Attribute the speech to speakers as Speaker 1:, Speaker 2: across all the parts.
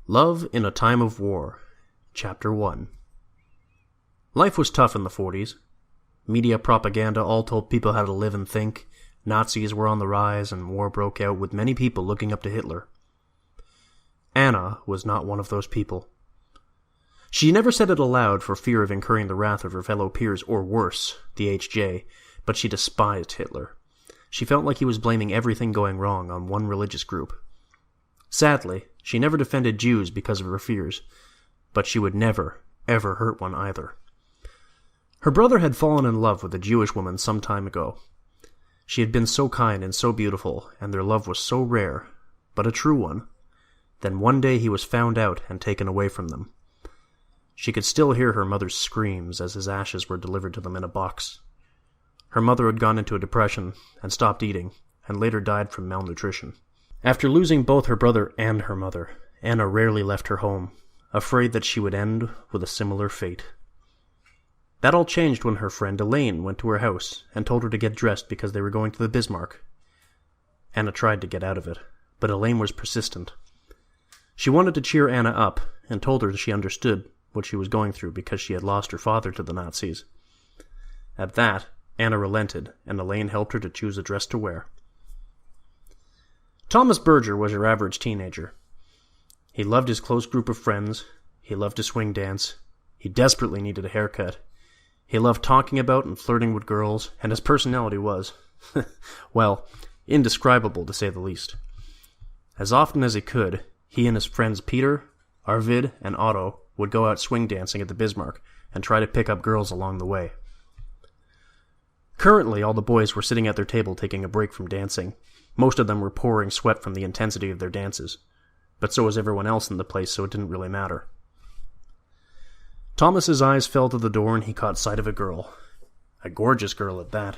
Speaker 1: Love in a Time of War, Chapter 1. Life was tough in the 40s. Media propaganda all told people how to live and think. Nazis were on the rise, and war broke out with many people looking up to Hitler. Anna was not one of those people. She never said it aloud for fear of incurring the wrath of her fellow peers, or worse, the HJ, but she despised Hitler. She felt like he was blaming everything going wrong on one religious group. Sadly, she never defended Jews because of her fears, but she would never, ever hurt one either. Her brother had fallen in love with a Jewish woman some time ago. She had been so kind and so beautiful, and their love was so rare, but a true one. Then one day he was found out and taken away from them. She could still hear her mother's screams as his ashes were delivered to them in a box. Her mother had gone into a depression and stopped eating, and later died from malnutrition. After losing both her brother and her mother, Anna rarely left her home, afraid that she would end with a similar fate. That all changed when her friend Elaine went to her house and told her to get dressed because they were going to the Bismarck. Anna tried to get out of it, but Elaine was persistent. She wanted to cheer Anna up and told her she understood what she was going through because she had lost her father to the Nazis. At that, Anna relented, and Elaine helped her to choose a dress to wear. Thomas Berger was your average teenager. He loved his close group of friends. He loved to swing dance. He desperately needed a haircut. He loved talking about and flirting with girls, and his personality was, well, indescribable to say the least. As often as he could, he and his friends Peter, Arvid, and Otto would go out swing dancing at the Bismarck and try to pick up girls along the way. Currently, all the boys were sitting at their table taking a break from dancing. Most of them were pouring sweat from the intensity of their dances, but so was everyone else in the place, so it didn't really matter. Thomas's eyes fell to the door and he caught sight of a girl. A gorgeous girl at that.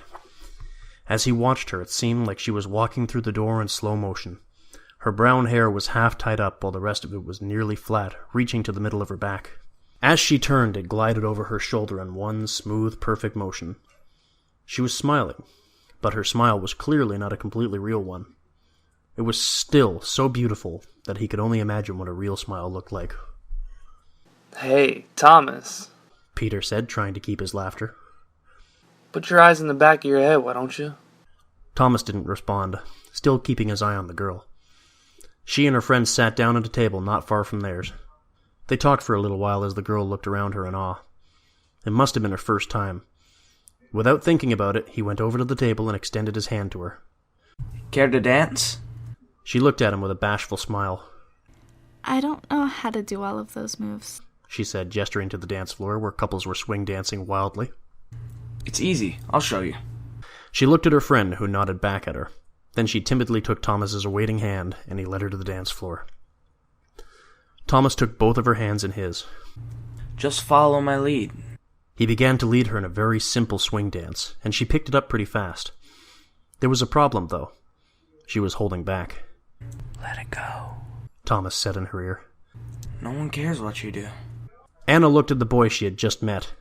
Speaker 1: As he watched her, it seemed like she was walking through the door in slow motion. Her brown hair was half tied up while the rest of it was nearly flat, reaching to the middle of her back. As she turned, it glided over her shoulder in one smooth, perfect motion. She was smiling, but her smile was clearly not a completely real one. It was still so beautiful that he could only imagine what a real smile looked like.
Speaker 2: "Hey, Thomas,"
Speaker 1: Peter said, trying to keep his laughter.
Speaker 2: "put your eyes in the back of your head, why don't you?"
Speaker 1: Thomas didn't respond, still keeping his eye on the girl. She and her friends sat down at a table not far from theirs. They talked for a little while as the girl looked around her in awe. It must have been her first time. Without thinking about it, he went over to the table and extended his hand to her.
Speaker 3: "Care to dance?"
Speaker 1: She looked at him with a bashful smile.
Speaker 4: "I don't know how to do all of those moves,"
Speaker 1: she said, gesturing to the dance floor where couples were swing dancing wildly.
Speaker 3: "It's easy. I'll show you."
Speaker 1: She looked at her friend, who nodded back at her. Then she timidly took Thomas's waiting hand, and he led her to the dance floor. Thomas took both of her hands in his.
Speaker 3: "Just follow my lead."
Speaker 1: He began to lead her in a very simple swing dance, and she picked it up pretty fast. There was a problem, though. She was holding back.
Speaker 3: "Let it go,"
Speaker 1: Thomas said in her ear.
Speaker 3: "No one cares what you do."
Speaker 1: Anna looked at the boy she had just met.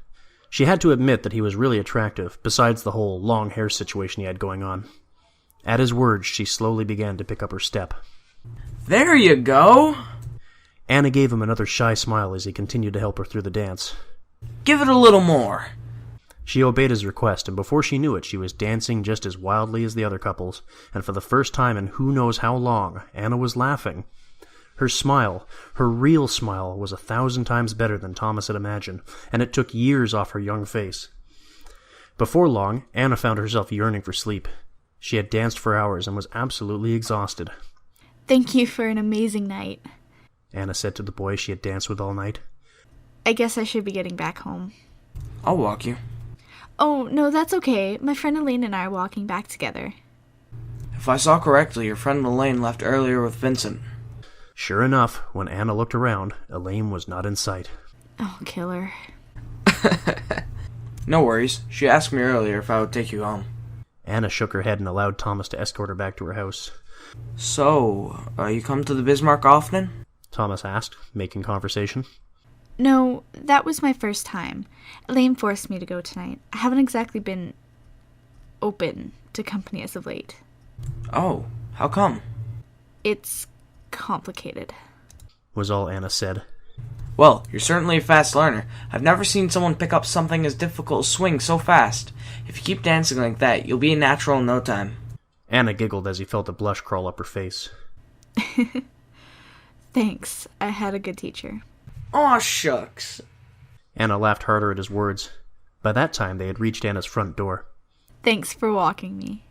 Speaker 1: She had to admit that he was really attractive, besides the whole long hair situation he had going on. At his words, she slowly began to pick up her step.
Speaker 3: "There you go!"
Speaker 1: Anna gave him another shy smile as he continued to help her through the dance.
Speaker 3: "Give it a little more."
Speaker 1: She obeyed his request, and before she knew it, she was dancing just as wildly as the other couples, and for the first time in who knows how long, Anna was laughing. Her smile, her real smile, was 1,000 times better than Thomas had imagined, and it took years off her young face. Before long, Anna found herself yearning for sleep. She had danced for hours and was absolutely exhausted.
Speaker 4: "Thank you for an amazing night,"
Speaker 1: Anna said to the boy she had danced with all night.
Speaker 4: "I guess I should be getting back home."
Speaker 3: "I'll walk you."
Speaker 4: "Oh, no, that's okay. My friend Elaine and I are walking back together."
Speaker 3: "If I saw correctly, your friend Elaine left earlier with Vincent."
Speaker 1: Sure enough, when Anna looked around, Elaine was not in sight.
Speaker 4: Oh, killer.
Speaker 3: "No worries. She asked me earlier if I would take you home."
Speaker 1: Anna shook her head and allowed Thomas to escort her back to her house.
Speaker 3: "So, you come to the Bismarck often?"
Speaker 1: Thomas asked, making conversation.
Speaker 4: No, that was my first time. Elaine forced me to go tonight. I haven't exactly been open to company as of late.
Speaker 3: "Oh, how come?"
Speaker 4: It's complicated.
Speaker 1: was all Anna said.
Speaker 3: Well, you're certainly a fast learner. I've never seen someone pick up something as difficult as swing so fast. If you keep dancing like that, you'll be a natural in no time.
Speaker 1: Anna giggled as he felt a blush crawl up her face.
Speaker 4: Thanks. I had a good teacher.
Speaker 3: Aw, shucks.
Speaker 1: Anna laughed harder at his words. By that time, they had reached Anna's front door.
Speaker 4: Thanks for walking me.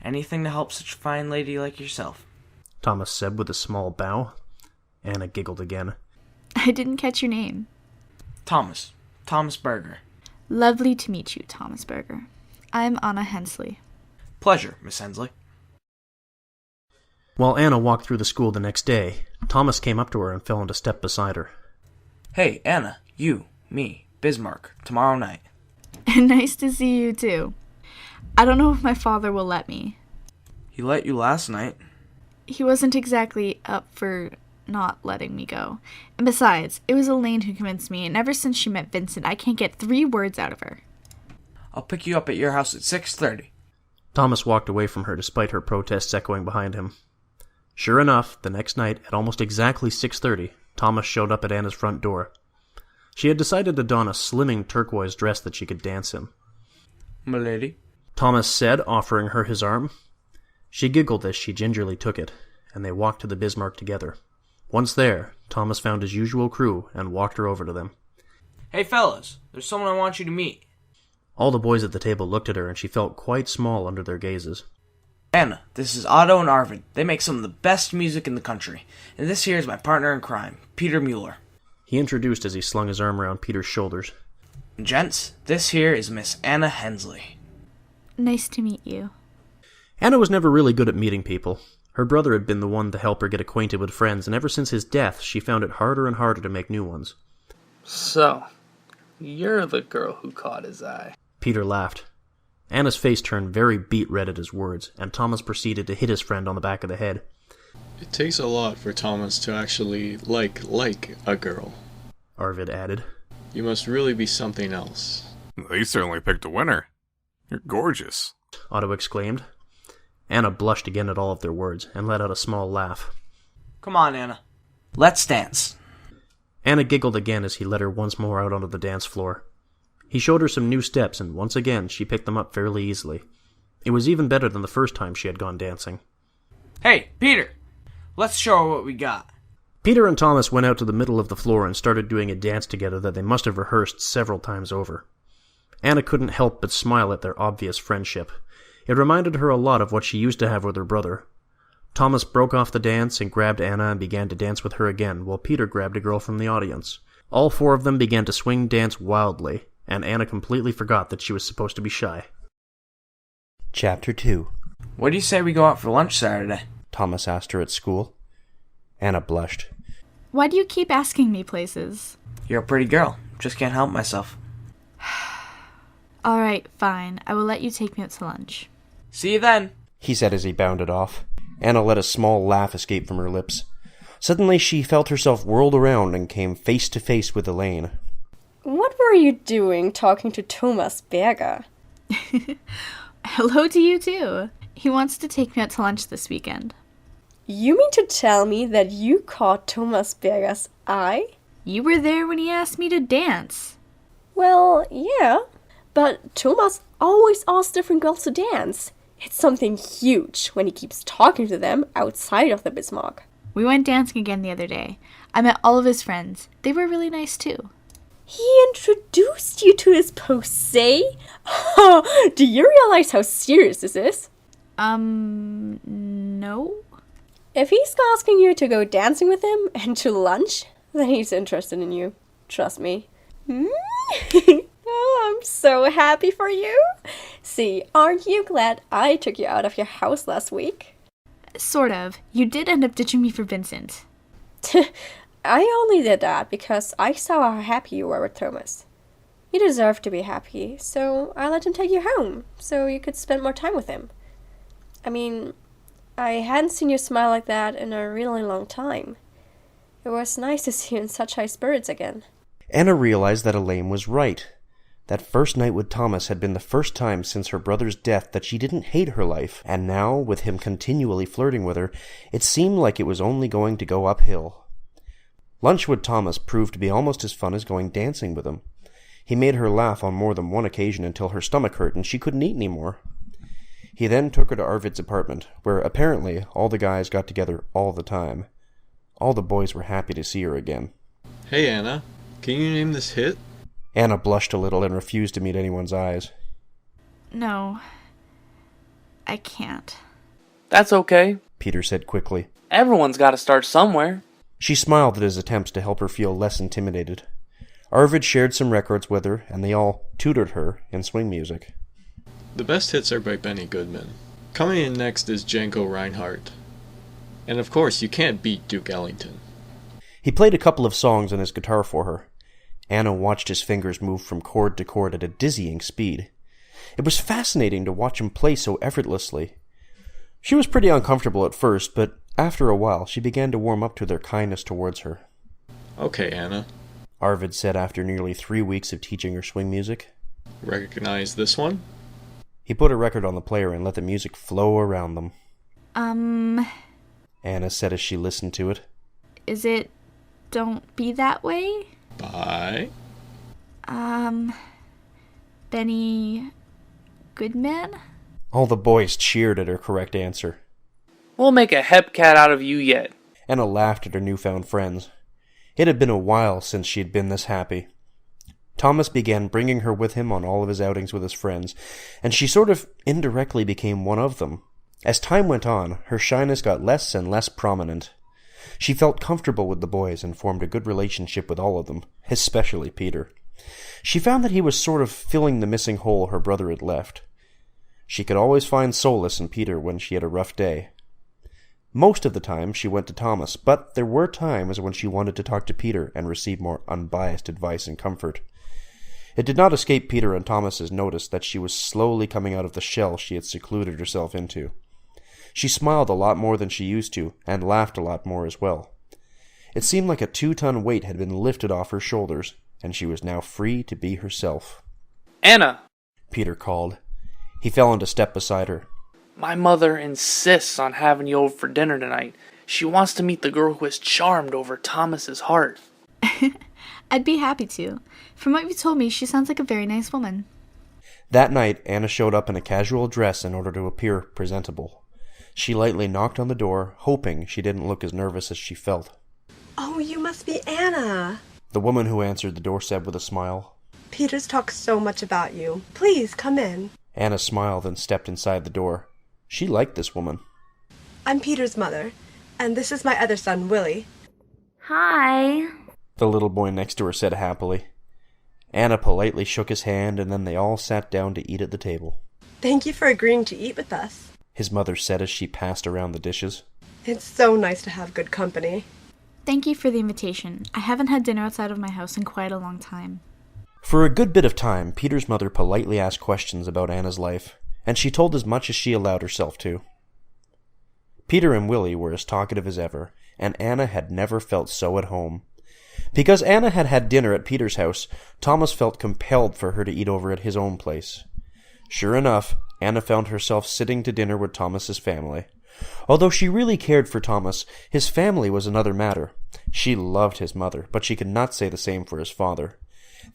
Speaker 3: Anything to help such a fine lady like yourself.
Speaker 1: Thomas said with a small bow. Anna giggled again.
Speaker 4: I didn't catch your name.
Speaker 3: Thomas Berger.
Speaker 4: Lovely to meet you, Thomas Berger. I'm Anna Hensley.
Speaker 3: Pleasure, Miss Hensley.
Speaker 1: While Anna walked through the school the next day, Thomas came up to her and fell into step beside her.
Speaker 3: Hey, Anna, you, me, Bismarck, tomorrow night.
Speaker 4: Nice to see you, too. I don't know if my father will let me.
Speaker 3: He let you last night.
Speaker 4: He wasn't exactly up for not letting me go. And besides, it was Elaine who convinced me, and ever since she met Vincent, I can't get 3 words out of her.
Speaker 3: I'll pick you up at your house at 6:30.
Speaker 1: Thomas walked away from her despite her protests echoing behind him. Sure enough, the next night, at almost exactly 6:30, Thomas showed up at Anna's front door. She had decided to don a slimming turquoise dress that she could dance in.
Speaker 3: M'lady?
Speaker 1: Thomas said, offering her his arm. She giggled as she gingerly took it, and they walked to the Bismarck together. Once there, Thomas found his usual crew and walked her over to them.
Speaker 3: Hey fellas, there's someone I want you to meet.
Speaker 1: All the boys at the table looked at her, and she felt quite small under their gazes.
Speaker 3: Anna, this is Otto and Arvid. They make some of the best music in the country. And this here is my partner in crime, Peter Mueller.
Speaker 1: He introduced as he slung his arm around Peter's shoulders.
Speaker 3: And gents, this here is Miss Anna Hensley.
Speaker 4: Nice to meet you.
Speaker 1: Anna was never really good at meeting people. Her brother had been the one to help her get acquainted with friends, and ever since his death, she found it harder and harder to make new ones.
Speaker 2: So, you're the girl who caught his eye.
Speaker 1: Peter laughed. Anna's face turned very beet red at his words, and Thomas proceeded to hit his friend on the back of the head.
Speaker 5: It takes a lot for Thomas to actually like a girl,
Speaker 1: Arvid added.
Speaker 5: You must really be something else.
Speaker 6: They certainly picked a winner. You're gorgeous.
Speaker 1: Otto exclaimed. Anna blushed again at all of their words, and let out a small laugh.
Speaker 3: Come on, Anna. Let's dance.
Speaker 1: Anna giggled again as he led her once more out onto the dance floor. He showed her some new steps, and once again she picked them up fairly easily. It was even better than the first time she had gone dancing.
Speaker 3: Hey, Peter! Let's show her what we got.
Speaker 1: Peter and Thomas went out to the middle of the floor and started doing a dance together that they must have rehearsed several times over. Anna couldn't help but smile at their obvious friendship. It reminded her a lot of what she used to have with her brother. Thomas broke off the dance and grabbed Anna and began to dance with her again, while Peter grabbed a girl from the audience. All 4 of them began to swing dance wildly, and Anna completely forgot that she was supposed to be shy. Chapter 2.
Speaker 3: What do you say we go out for lunch Saturday?
Speaker 1: Thomas asked her at school. Anna blushed.
Speaker 4: Why do you keep asking me places?
Speaker 3: You're a pretty girl. Just can't help myself.
Speaker 4: All right, fine. I will let you take me out to lunch.
Speaker 3: See you then,
Speaker 1: he said as he bounded off. Anna let a small laugh escape from her lips. Suddenly she felt herself whirled around and came face to face with Elaine.
Speaker 7: What were you doing talking to Thomas Berger?
Speaker 4: Hello to you too. He wants to take me out to lunch this weekend.
Speaker 7: You mean to tell me that you caught Thomas Berger's eye?
Speaker 4: You were there when he asked me to dance.
Speaker 7: Well, yeah. But Thomas always asks different girls to dance. It's something huge when he keeps talking to them outside of the Bismarck.
Speaker 4: We went dancing again the other day. I met all of his friends. They were really nice too.
Speaker 7: He introduced you to his posé? Do you realize how serious this is?
Speaker 4: No.
Speaker 7: If he's asking you to go dancing with him and to lunch, then he's interested in you. Trust me. Oh, I'm so happy for you. See, aren't you glad I took you out of your house last week?
Speaker 4: Sort of. You did end up ditching me for Vincent.
Speaker 7: I only did that because I saw how happy you were with Thomas. You deserve to be happy, so I let him take you home, so you could spend more time with him. I mean, I hadn't seen you smile like that in a really long time. It was nice to see you in such high spirits again.
Speaker 1: Anna realized that Elaine was right. That first night with Thomas had been the first time since her brother's death that she didn't hate her life, and now, with him continually flirting with her, it seemed like it was only going to go uphill. Lunch with Thomas proved to be almost as fun as going dancing with him. He made her laugh on more than one occasion until her stomach hurt and she couldn't eat any more. He then took her to Arvid's apartment, where apparently all the guys got together all the time. All the boys were happy to see her again.
Speaker 5: Hey Anna, can you name this hit?
Speaker 1: Anna blushed a little and refused to meet anyone's eyes.
Speaker 4: No, I can't.
Speaker 2: That's okay.
Speaker 1: Peter said quickly.
Speaker 2: Everyone's got to start somewhere.
Speaker 1: She smiled at his attempts to help her feel less intimidated. Arvid shared some records with her, and they all tutored her in swing music.
Speaker 5: The best hits are by Benny Goodman. Coming in next is Django Reinhardt. And of course, you can't beat Duke Ellington.
Speaker 1: He played a couple of songs on his guitar for her. Anna watched his fingers move from chord to chord at a dizzying speed. It was fascinating to watch him play so effortlessly. She was pretty uncomfortable at first, but after a while she began to warm up to their kindness towards her.
Speaker 5: Okay, Anna.
Speaker 1: Arvid said after nearly 3 weeks of teaching her swing music.
Speaker 5: Recognize this one?
Speaker 1: He put a record on the player and let the music flow around them. Anna said as she listened to it.
Speaker 4: Is it Don't Be That Way?
Speaker 5: By?
Speaker 4: Benny Goodman?
Speaker 1: All the boys cheered at her correct answer.
Speaker 2: We'll make a hepcat out of you yet.
Speaker 1: Anna laughed at her newfound friends. It had been a while since she had been this happy. Thomas began bringing her with him on all of his outings with his friends, and she sort of indirectly became one of them. As time went on, her shyness got less and less prominent. She felt comfortable with the boys and formed a good relationship with all of them, especially Peter. She found that he was sort of filling the missing hole her brother had left. She could always find solace in Peter when she had a rough day. Most of the time she went to Thomas, but there were times when she wanted to talk to Peter and receive more unbiased advice and comfort. It did not escape Peter and Thomas's notice that she was slowly coming out of the shell she had secluded herself into. She smiled a lot more than she used to, and laughed a lot more as well. It seemed like a 2-ton weight had been lifted off her shoulders, and she was now free to be herself.
Speaker 2: Anna!
Speaker 1: Peter called. He fell into step beside her.
Speaker 2: My mother insists on having you over for dinner tonight. She wants to meet the girl who has charmed over Thomas's heart.
Speaker 4: I'd be happy to. From what you told me, she sounds like a very nice woman.
Speaker 1: That night, Anna showed up in a casual dress in order to appear presentable. She lightly knocked on the door, hoping she didn't look as nervous as she felt.
Speaker 8: Oh, you must be Anna.
Speaker 1: The woman who answered the door said with a smile.
Speaker 8: Peter's talked so much about you. Please, come in.
Speaker 1: Anna smiled and stepped inside the door. She liked this woman.
Speaker 8: I'm Peter's mother, and this is my other son, Willie.
Speaker 4: Hi.
Speaker 1: The little boy next to her said happily. Anna politely shook his hand, and then they all sat down to eat at the table.
Speaker 8: Thank you for agreeing to eat with us,
Speaker 1: his mother said as she passed around the dishes.
Speaker 8: It's so nice to have good company.
Speaker 4: Thank you for the invitation. I haven't had dinner outside of my house in quite a long time.
Speaker 1: For a good bit of time, Peter's mother politely asked questions about Anna's life, and she told as much as she allowed herself to. Peter and Willie were as talkative as ever, and Anna had never felt so at home. Because Anna had had dinner at Peter's house, Thomas felt compelled for her to eat over at his own place. Sure enough, Anna found herself sitting to dinner with Thomas's family. Although she really cared for Thomas, his family was another matter. She loved his mother, but she could not say the same for his father.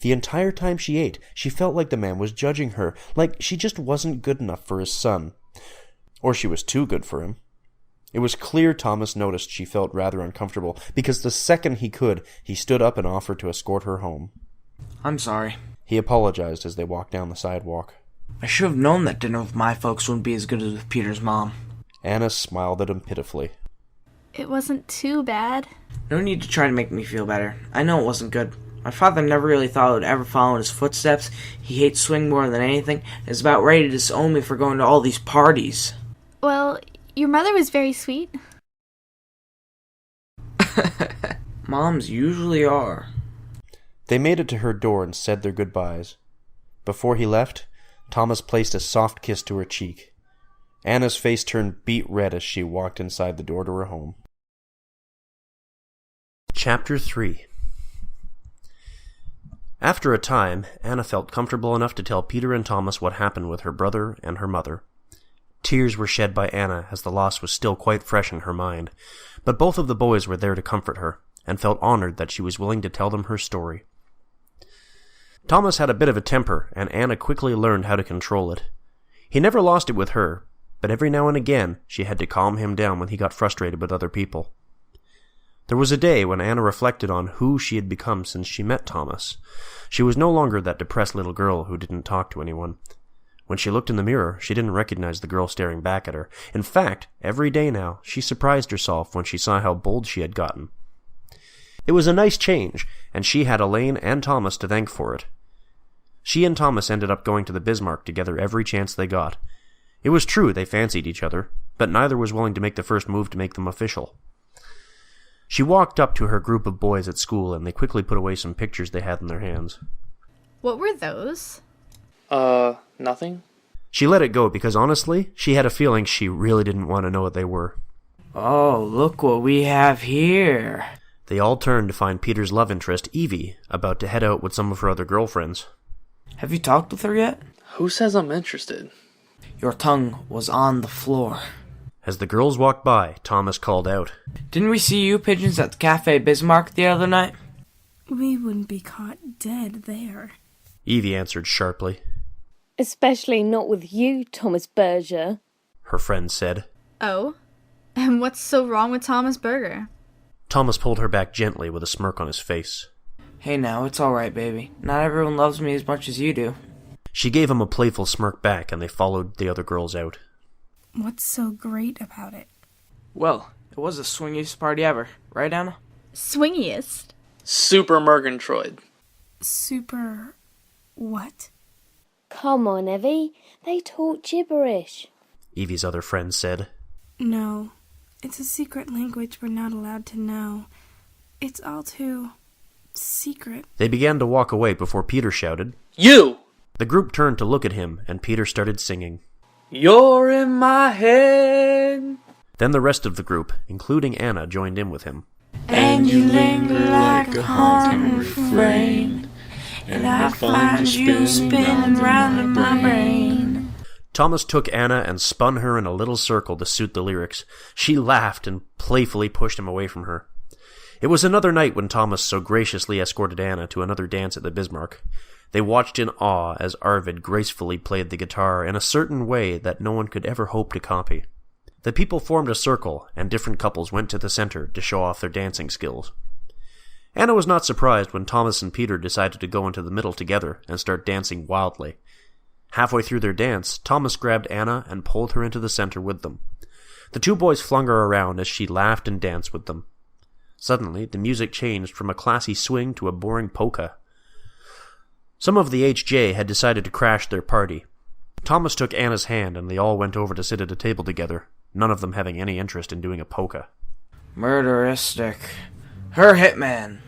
Speaker 1: The entire time she ate, she felt like the man was judging her, like she just wasn't good enough for his son. Or she was too good for him. It was clear Thomas noticed she felt rather uncomfortable, because the second he could, he stood up and offered to escort her home.
Speaker 3: I'm sorry.
Speaker 1: He apologized as they walked down the sidewalk.
Speaker 3: I should have known that dinner with my folks wouldn't be as good as with Peter's mom.
Speaker 1: Anna smiled at him pitifully.
Speaker 4: It wasn't too bad.
Speaker 3: No need to try to make me feel better. I know it wasn't good. My father never really thought I would ever follow in his footsteps. He hates swing more than anything, and is about ready to disown me for going to all these parties.
Speaker 4: Well, your mother was very sweet.
Speaker 3: Moms usually are.
Speaker 1: They made it to her door and said their goodbyes. Before he left, Thomas placed a soft kiss to her cheek. Anna's face turned beet red as she walked inside the door to her home. Chapter 3. After a time, Anna felt comfortable enough to tell Peter and Thomas what happened with her brother and her mother. Tears were shed by Anna as the loss was still quite fresh in her mind, but both of the boys were there to comfort her, and felt honored that she was willing to tell them her story. Thomas had a bit of a temper, and Anna quickly learned how to control it. He never lost it with her, but every now and again she had to calm him down when he got frustrated with other people. There was a day when Anna reflected on who she had become since she met Thomas. She was no longer that depressed little girl who didn't talk to anyone. When she looked in the mirror, she didn't recognize the girl staring back at her. In fact, every day now, she surprised herself when she saw how bold she had gotten. It was a nice change, and she had Elaine and Thomas to thank for it. She and Thomas ended up going to the Bismarck together every chance they got. It was true they fancied each other, but neither was willing to make the first move to make them official. She walked up to her group of boys at school, and they quickly put away some pictures they had in their hands.
Speaker 4: What were those?
Speaker 2: Nothing.
Speaker 1: She let it go because, honestly, she had a feeling she really didn't want to know what they were.
Speaker 3: Oh, look what we have here.
Speaker 1: They all turned to find Peter's love interest, Evie, about to head out with some of her other girlfriends.
Speaker 3: Have you talked with her yet?
Speaker 2: Who says I'm interested?
Speaker 3: Your tongue was on the floor.
Speaker 1: As the girls walked by, Thomas called out,
Speaker 3: Didn't we see you pigeons at the Cafe Bismarck the other night?
Speaker 9: We wouldn't be caught dead there.
Speaker 1: Evie answered sharply.
Speaker 10: Especially not with you, Thomas Berger.
Speaker 1: Her friend said.
Speaker 4: Oh? And what's so wrong with Thomas Berger?
Speaker 1: Thomas pulled her back gently with a smirk on his face.
Speaker 3: Hey now, it's alright, baby. Not everyone loves me as much as you do.
Speaker 1: She gave him a playful smirk back, and they followed the other girls out.
Speaker 9: What's so great about it?
Speaker 3: Well, it was the swingiest party ever, right, Anna?
Speaker 4: Swingiest?
Speaker 2: Super Murgatroyd.
Speaker 9: Super... what?
Speaker 10: Come on, Evie. They talk gibberish.
Speaker 1: Evie's other friend said.
Speaker 9: No. It's a secret language we're not allowed to know. It's all too... secret.
Speaker 1: They began to walk away before Peter shouted,
Speaker 2: You!
Speaker 1: The group turned to look at him, and Peter started singing.
Speaker 2: You're in my head.
Speaker 1: Then the rest of the group, including Anna, joined in with him.
Speaker 9: And you linger like a haunting refrain, and I find you spinning round in my brain.
Speaker 1: Thomas took Anna and spun her in a little circle to suit the lyrics. She laughed and playfully pushed him away from her. It was another night when Thomas so graciously escorted Anna to another dance at the Bismarck. They watched in awe as Arvid gracefully played the guitar in a certain way that no one could ever hope to copy. The people formed a circle, and different couples went to the center to show off their dancing skills. Anna was not surprised when Thomas and Peter decided to go into the middle together and start dancing wildly. Halfway through their dance, Thomas grabbed Anna and pulled her into the center with them. The two boys flung her around as she laughed and danced with them. Suddenly, the music changed from a classy swing to a boring polka. Some of the HJ had decided to crash their party. Thomas took Anna's hand and they all went over to sit at a table together, none of them having any interest in doing a polka.
Speaker 3: Murderistic. Her hitman.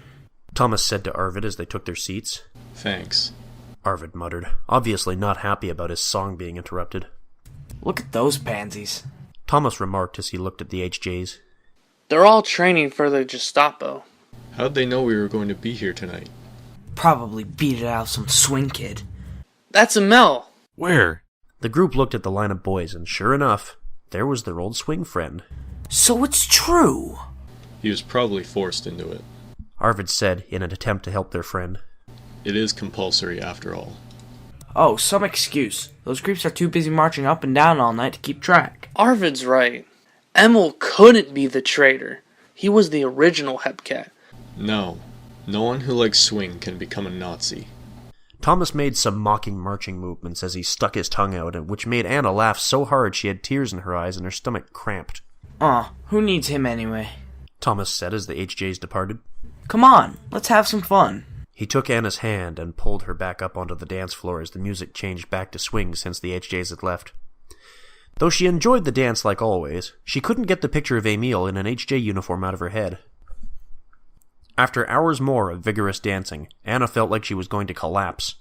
Speaker 1: Thomas said to Arvid as they took their seats.
Speaker 5: Thanks.
Speaker 1: Arvid muttered, obviously not happy about his song being interrupted.
Speaker 3: Look at those pansies.
Speaker 1: Thomas remarked as he looked at the HJs.
Speaker 2: They're all training for the Gestapo.
Speaker 5: How'd they know we were going to be here tonight?
Speaker 3: Probably beat it out of some swing kid.
Speaker 2: That's Mel.
Speaker 6: Where?
Speaker 1: The group looked at the line of boys, and sure enough, there was their old swing friend.
Speaker 3: So it's true.
Speaker 5: He was probably forced into it.
Speaker 1: Arvid said in an attempt to help their friend.
Speaker 5: It is compulsory after all.
Speaker 3: Oh, some excuse. Those creeps are too busy marching up and down all night to keep track.
Speaker 2: Arvid's right. Emil couldn't be the traitor. He was the original Hepcat.
Speaker 5: No. No one who likes swing can become a Nazi.
Speaker 1: Thomas made some mocking marching movements as he stuck his tongue out, which made Anna laugh so hard she had tears in her eyes and her stomach cramped.
Speaker 3: Who needs him anyway?
Speaker 1: Thomas said as the HJs departed.
Speaker 3: Come on, let's have some fun.
Speaker 1: He took Anna's hand and pulled her back up onto the dance floor as the music changed back to swing since the HJs had left. Though she enjoyed the dance like always, she couldn't get the picture of Emil in an HJ uniform out of her head. After hours more of vigorous dancing, Anna felt like she was going to collapse.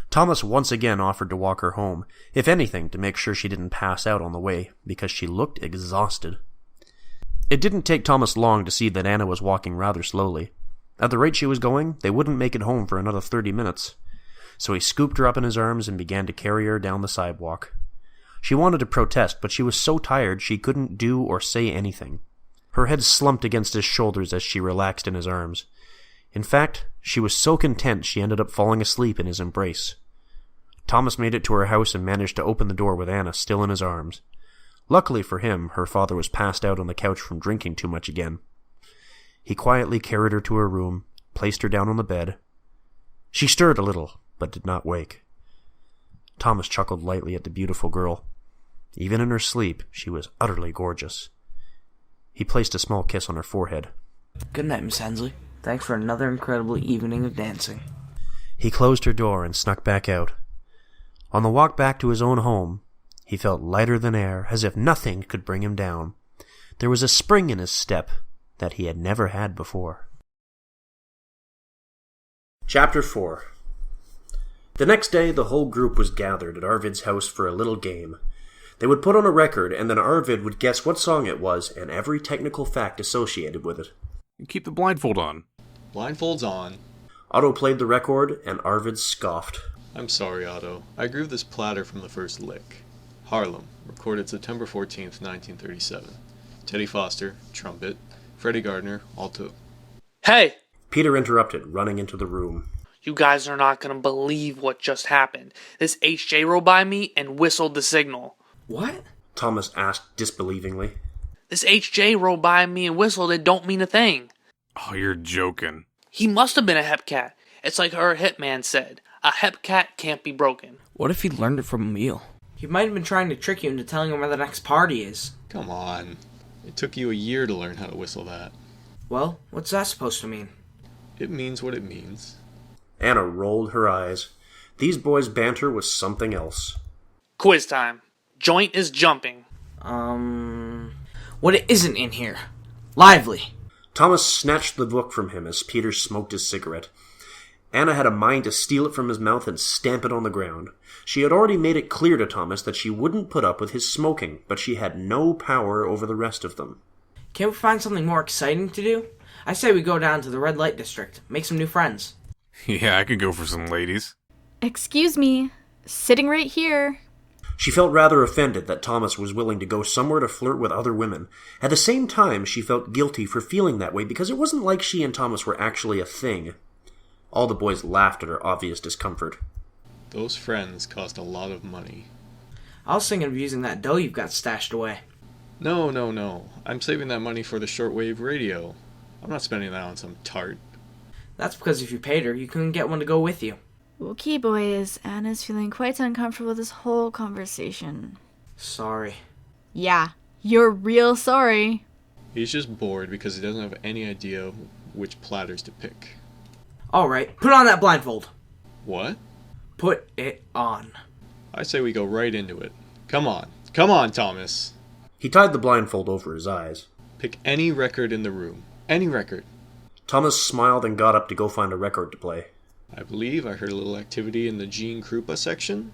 Speaker 1: Thomas once again offered to walk her home, if anything to make sure she didn't pass out on the way, because she looked exhausted. It didn't take Thomas long to see that Anna was walking rather slowly. At the rate she was going, they wouldn't make it home for another 30 minutes. So he scooped her up in his arms and began to carry her down the sidewalk. She wanted to protest, but she was so tired she couldn't do or say anything. Her head slumped against his shoulders as she relaxed in his arms. In fact, she was so content she ended up falling asleep in his embrace. Thomas made it to her house and managed to open the door with Anna still in his arms. Luckily for him, her father was passed out on the couch from drinking too much again. He quietly carried her to her room, placed her down on the bed. She stirred a little, but did not wake. Thomas chuckled lightly at the beautiful girl. Even in her sleep, she was utterly gorgeous. He placed a small kiss on her forehead.
Speaker 3: Good night, Miss Hensley. Thanks for another incredible evening of dancing.
Speaker 1: He closed her door and snuck back out. On the walk back to his own home, he felt lighter than air, as if nothing could bring him down. There was a spring in his step that he had never had before. Chapter 4. The next day, the whole group was gathered at Arvid's house for a little game. They would put on a record, and then Arvid would guess what song it was and every technical fact associated with it.
Speaker 6: Keep the blindfold on.
Speaker 5: Blindfold's on.
Speaker 1: Otto played the record, and Arvid scoffed.
Speaker 5: I'm sorry, Otto. I grew this platter from the first lick. Harlem, recorded September 14th, 1937. Teddy Foster, trumpet. Freddie Gardner, alto.
Speaker 2: Hey!
Speaker 1: Peter interrupted, running into the room.
Speaker 2: You guys are not going to believe what just happened. This HJ rode by me and whistled the signal.
Speaker 3: What?
Speaker 1: Thomas asked disbelievingly.
Speaker 2: This HJ rode by me and whistled. It don't mean a thing.
Speaker 6: Oh, you're joking.
Speaker 2: He must have been a hepcat. It's like our hitman said. A hepcat can't be broken.
Speaker 3: What if he learned it from Emil? He might have been trying to trick you into telling him where the next party is.
Speaker 5: Come on. It took you a year to learn how to whistle that.
Speaker 3: Well, what's that supposed to mean?
Speaker 5: It means what it means.
Speaker 1: Anna rolled her eyes. These boys' banter was something else.
Speaker 2: Quiz time. Joint is jumping.
Speaker 3: What isn't in here? Lively.
Speaker 1: Thomas snatched the book from him as Peter smoked his cigarette. Anna had a mind to steal it from his mouth and stamp it on the ground. She had already made it clear to Thomas that she wouldn't put up with his smoking, but she had no power over the rest of them.
Speaker 3: Can't we find something more exciting to do? I say we go down to the red light district, make some new friends.
Speaker 6: Yeah, I could go for some ladies.
Speaker 4: Excuse me. Sitting right here.
Speaker 1: She felt rather offended that Thomas was willing to go somewhere to flirt with other women. At the same time, she felt guilty for feeling that way because it wasn't like she and Thomas were actually a thing. All the boys laughed at her obvious discomfort.
Speaker 5: Those friends cost a lot of money.
Speaker 3: I was thinking of using that dough you've got stashed away.
Speaker 5: No. I'm saving that money for the shortwave radio. I'm not spending that on some tart.
Speaker 3: That's because if you paid her, you couldn't get one to go with you.
Speaker 4: Okay, boys. Anna's feeling quite uncomfortable with this whole conversation.
Speaker 3: Sorry.
Speaker 4: Yeah, you're real sorry.
Speaker 5: He's just bored because he doesn't have any idea which platters to pick.
Speaker 3: Alright, put on that blindfold.
Speaker 5: What?
Speaker 3: Put it on.
Speaker 5: I say we go right into it. Come on, Thomas.
Speaker 1: He tied the blindfold over his eyes.
Speaker 5: Pick any record in the room. Any record.
Speaker 1: Thomas smiled and got up to go find a record to play.
Speaker 5: I believe I heard a little activity in the Gene Krupa section.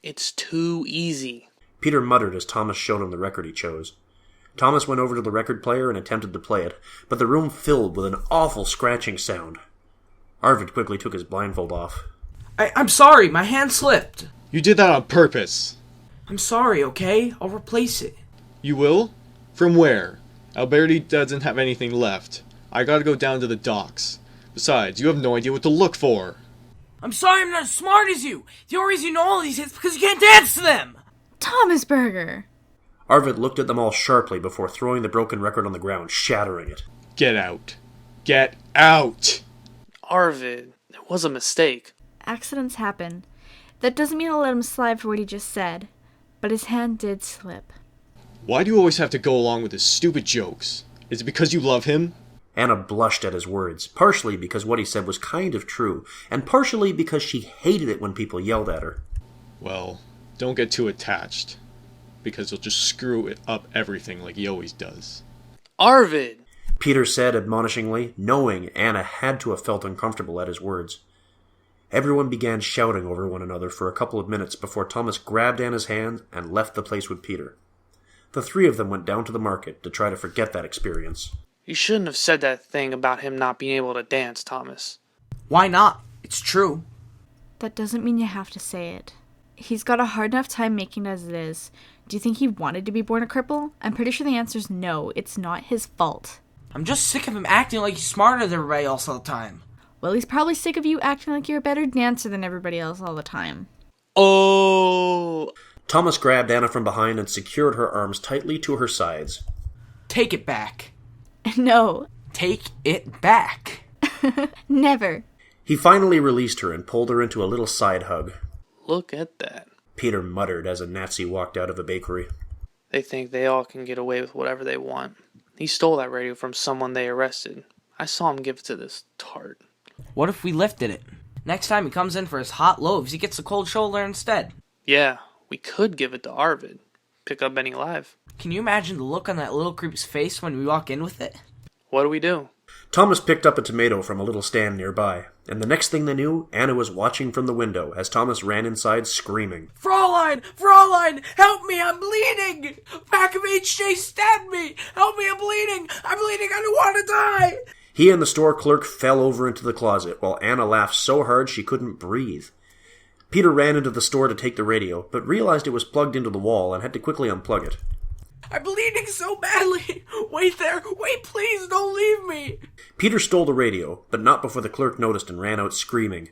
Speaker 2: It's too easy.
Speaker 1: Peter muttered as Thomas showed him the record he chose. Thomas went over to the record player and attempted to play it, but the room filled with an awful scratching sound. Arvid quickly took his blindfold off.
Speaker 3: I'm sorry, my hand slipped.
Speaker 5: You did that on purpose.
Speaker 3: I'm sorry, okay? I'll replace it.
Speaker 5: You will? From where? Alberti doesn't have anything left. I gotta go down to the docks. Besides, you have no idea what to look for.
Speaker 3: I'm sorry I'm not as smart as you. The only reason you know all these hits is because you can't dance to them.
Speaker 4: Thomas Berger.
Speaker 1: Arvid looked at them all sharply before throwing the broken record on the ground, shattering it.
Speaker 5: Get out. Get out!
Speaker 2: Arvid, it was a mistake.
Speaker 4: Accidents happen. That doesn't mean I'll let him slide for what he just said. But his hand did slip.
Speaker 5: Why do you always have to go along with his stupid jokes? Is it because you love him?
Speaker 1: Anna blushed at his words, partially because what he said was kind of true, and partially because she hated it when people yelled at her.
Speaker 5: Well, don't get too attached, because you'll just screw it up everything like he always does.
Speaker 2: Arvid!
Speaker 1: Peter said admonishingly, knowing Anna had to have felt uncomfortable at his words. Everyone began shouting over one another for a couple of minutes before Thomas grabbed Anna's hand and left the place with Peter. The three of them went down to the market to try to forget that experience.
Speaker 2: You shouldn't have said that thing about him not being able to dance, Thomas.
Speaker 3: Why not? It's true.
Speaker 4: That doesn't mean you have to say it. He's got a hard enough time making it as it is. Do you think he wanted to be born a cripple? I'm pretty sure the answer's no. It's not his fault.
Speaker 3: I'm just sick of him acting like he's smarter than everybody else all the time.
Speaker 4: Well, he's probably sick of you acting like you're a better dancer than everybody else all the time.
Speaker 2: Oh!
Speaker 1: Thomas grabbed Anna from behind and secured her arms tightly to her sides.
Speaker 3: Take it back.
Speaker 4: No.
Speaker 3: Take it back.
Speaker 4: Never.
Speaker 1: He finally released her and pulled her into a little side hug.
Speaker 2: Look at that.
Speaker 1: Peter muttered as a Nazi walked out of a bakery.
Speaker 2: They think they all can get away with whatever they want. He stole that radio from someone they arrested. I saw him give it to this tart.
Speaker 3: What if we lifted it? Next time he comes in for his hot loaves, he gets a cold shoulder instead.
Speaker 2: Yeah, we could give it to Arvid. Pick up Benny alive.
Speaker 3: Can you imagine the look on that little creep's face when we walk in with it?
Speaker 2: What do we do?
Speaker 1: Thomas picked up a tomato from a little stand nearby, and the next thing they knew, Anna was watching from the window as Thomas ran inside screaming.
Speaker 3: Fraulein! Fraulein! Help me! I'm bleeding! Pack of HJ stabbed me! Help me! I'm bleeding! I'm bleeding! I don't want to die!
Speaker 1: He and the store clerk fell over into the closet, while Anna laughed so hard she couldn't breathe. Peter ran into the store to take the radio, but realized it was plugged into the wall and had to quickly unplug it.
Speaker 3: I'm bleeding so badly! Wait there! Wait, please, don't leave me!
Speaker 1: Peter stole the radio, but not before the clerk noticed and ran out screaming.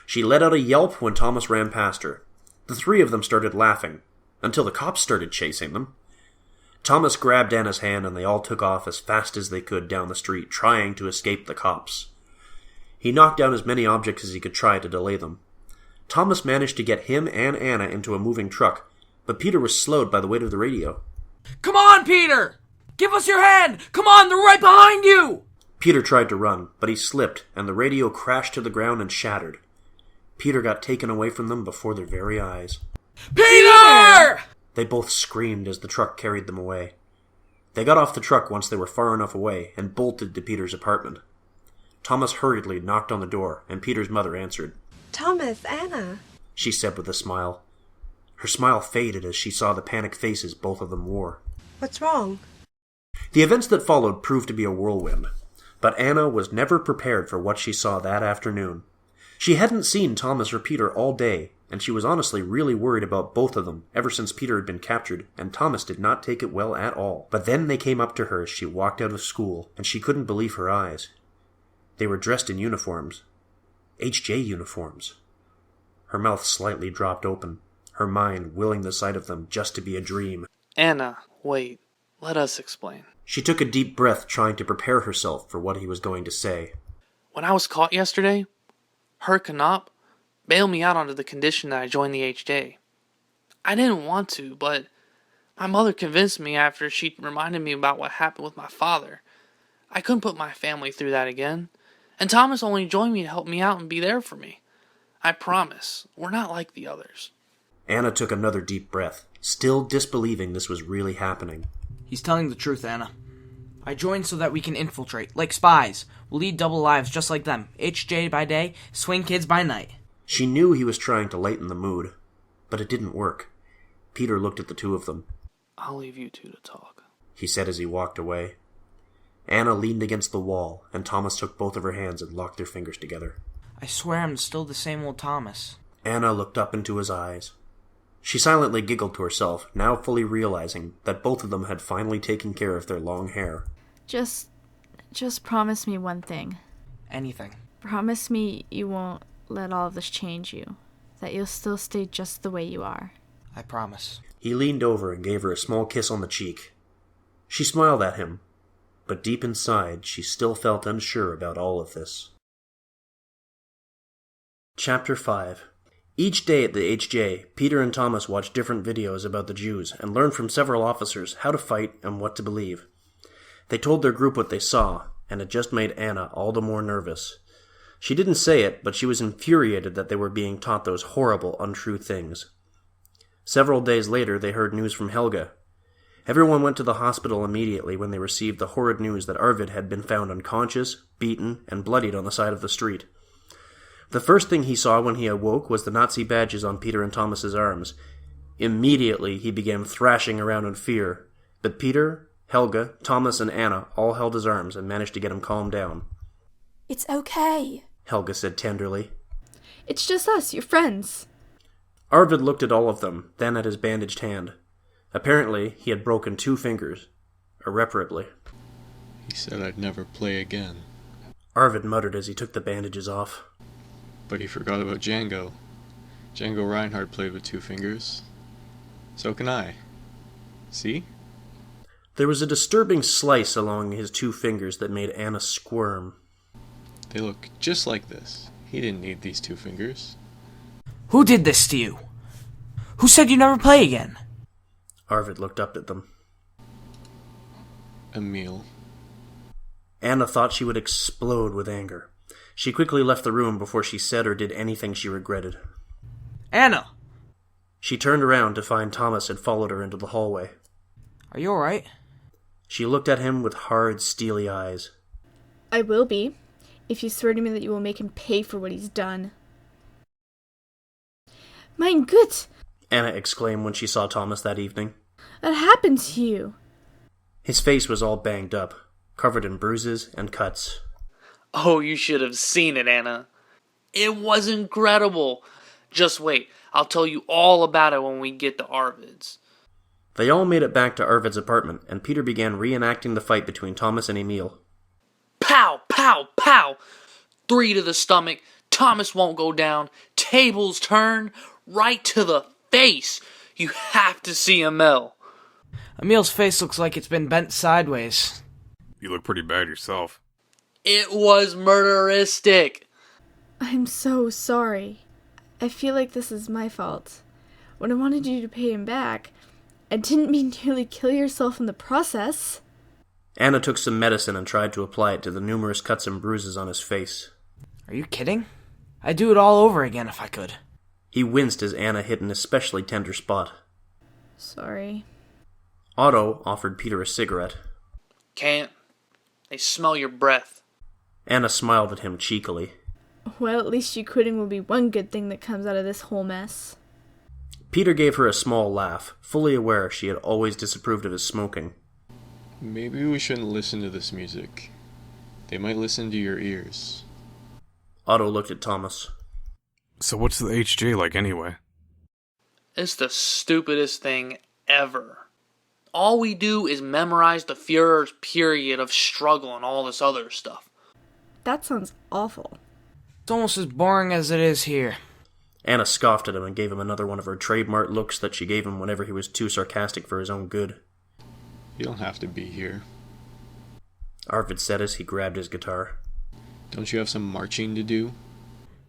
Speaker 1: She let out a yelp when Thomas ran past her. The three of them started laughing, until the cops started chasing them. Thomas grabbed Anna's hand and they all took off as fast as they could down the street, trying to escape the cops. He knocked down as many objects as he could try to delay them. Thomas managed to get him and Anna into a moving truck, but Peter was slowed by the weight of the radio.
Speaker 3: Come on, Peter! Give us your hand! Come on, they're right behind you!
Speaker 1: Peter tried to run, but he slipped, and the radio crashed to the ground and shattered. Peter got taken away from them before their very eyes.
Speaker 3: Peter!
Speaker 1: They both screamed as the truck carried them away. They got off the truck once they were far enough away and bolted to Peter's apartment. Thomas hurriedly knocked on the door, and Peter's mother answered.
Speaker 8: Thomas, Anna,
Speaker 1: she said with a smile. Her smile faded as she saw the panicked faces both of them wore.
Speaker 8: what's wrong?
Speaker 1: The events that followed proved to be a whirlwind, but Anna was never prepared for what she saw that afternoon. She hadn't seen Thomas or Peter all day, and she was honestly really worried about both of them ever since Peter had been captured, and Thomas did not take it well at all. But then they came up to her as she walked out of school, and she couldn't believe her eyes. They were dressed in uniforms. HJ uniforms. Her mouth slightly dropped open, her mind willing the sight of them just to be a dream.
Speaker 2: Anna, wait. Let us explain.
Speaker 1: She took a deep breath, trying to prepare herself for what he was going to say.
Speaker 2: When I was caught yesterday, Herr Knopp bailed me out onto the condition that I join the HJ. I didn't want to, but my mother convinced me after she reminded me about what happened with my father. I couldn't put my family through that again, and Thomas only joined me to help me out and be there for me. I promise, we're not like the others.
Speaker 1: Anna took another deep breath, still disbelieving this was really happening.
Speaker 3: He's telling the truth, Anna. I joined so that we can infiltrate, like spies. We'll lead double lives just like them. HJ by day, swing kids by night.
Speaker 1: She knew he was trying to lighten the mood, but it didn't work. Peter looked at the two of them.
Speaker 2: I'll leave you two to talk,
Speaker 1: he said as he walked away. Anna leaned against the wall, and Thomas took both of her hands and locked their fingers together.
Speaker 3: I swear I'm still the same old Thomas.
Speaker 1: Anna looked up into his eyes. She silently giggled to herself, now fully realizing that both of them had finally taken care of their long hair.
Speaker 4: Just promise me one thing.
Speaker 3: Anything.
Speaker 4: Promise me you won't let all of this change you. That you'll still stay just the way you are.
Speaker 3: I promise.
Speaker 1: He leaned over and gave her a small kiss on the cheek. She smiled at him, but deep inside she still felt unsure about all of this. Chapter 5. Each day at the HJ, Peter and Thomas watched different videos about the Jews and learned from several officers how to fight and what to believe. They told their group what they saw, and it just made Anna all the more nervous. She didn't say it, but she was infuriated that they were being taught those horrible, untrue things. Several days later, they heard news from Helga. Everyone went to the hospital immediately when they received the horrid news that Arvid had been found unconscious, beaten, and bloodied on the side of the street. The first thing he saw when he awoke was the Nazi badges on Peter and Thomas's arms. Immediately, he began thrashing around in fear, but Peter, Helga, Thomas, and Anna all held his arms and managed to get him calmed down.
Speaker 7: It's okay,
Speaker 1: Helga said tenderly.
Speaker 4: It's just us, your friends.
Speaker 1: Arvid looked at all of them, then at his bandaged hand. Apparently, he had broken 2 fingers, irreparably.
Speaker 5: He said I'd never play again.
Speaker 1: Arvid muttered as he took the bandages off.
Speaker 5: But he forgot about Django. Django Reinhardt played with 2 fingers. So can I. See?
Speaker 1: There was a disturbing slice along his 2 fingers that made Anna squirm.
Speaker 5: They look just like this. He didn't need these 2 fingers.
Speaker 3: Who did this to you? Who said you never play again?
Speaker 1: Arvid looked up at them.
Speaker 5: Emil.
Speaker 1: Anna thought she would explode with anger. She quickly left the room before she said or did anything she regretted.
Speaker 3: Anna!
Speaker 1: She turned around to find Thomas had followed her into the hallway.
Speaker 3: Are you alright?
Speaker 1: She looked at him with hard, steely eyes.
Speaker 4: I will be, if you swear to me that you will make him pay for what he's done. Mein Gott!
Speaker 1: Anna exclaimed when she saw Thomas that evening.
Speaker 4: What happened to you?
Speaker 1: His face was all banged up, covered in bruises and cuts.
Speaker 2: Oh, you should have seen it, Anna. It was incredible. Just wait, I'll tell you all about it when we get to Arvid's.
Speaker 1: They all made it back to Arvid's apartment, and Peter began reenacting the fight between Thomas and Emil.
Speaker 2: Pow, pow, pow! 3 to the stomach, Thomas won't go down, tables turn, right to the face. You have to see Emil.
Speaker 3: Emil's face looks like it's been bent sideways.
Speaker 6: You look pretty bad yourself.
Speaker 2: It was murderistic.
Speaker 4: I'm so sorry. I feel like this is my fault. When I wanted you to pay him back, I didn't mean to nearly kill yourself in the process.
Speaker 1: Anna took some medicine and tried to apply it to the numerous cuts and bruises on his face.
Speaker 3: Are you kidding? I'd do it all over again if I could.
Speaker 1: He winced as Anna hit an especially tender spot.
Speaker 4: Sorry.
Speaker 1: Otto offered Peter a cigarette.
Speaker 2: Can't. They smell your breath.
Speaker 1: Anna smiled at him cheekily.
Speaker 4: Well, at least you quitting will be one good thing that comes out of this whole mess.
Speaker 1: Peter gave her a small laugh, fully aware she had always disapproved of his smoking.
Speaker 5: Maybe we shouldn't listen to this music. They might listen to your ears.
Speaker 1: Otto looked at Thomas.
Speaker 6: So what's the HJ like anyway?
Speaker 2: It's the stupidest thing ever. All we do is memorize the Fuhrer's period of struggle and all this other stuff.
Speaker 4: That sounds awful.
Speaker 3: It's almost as boring as it is here.
Speaker 1: Anna scoffed at him and gave him another one of her trademark looks that she gave him whenever he was too sarcastic for his own good.
Speaker 5: You don't have to be here.
Speaker 1: Arvid said as he grabbed his guitar.
Speaker 5: Don't you have some marching to do?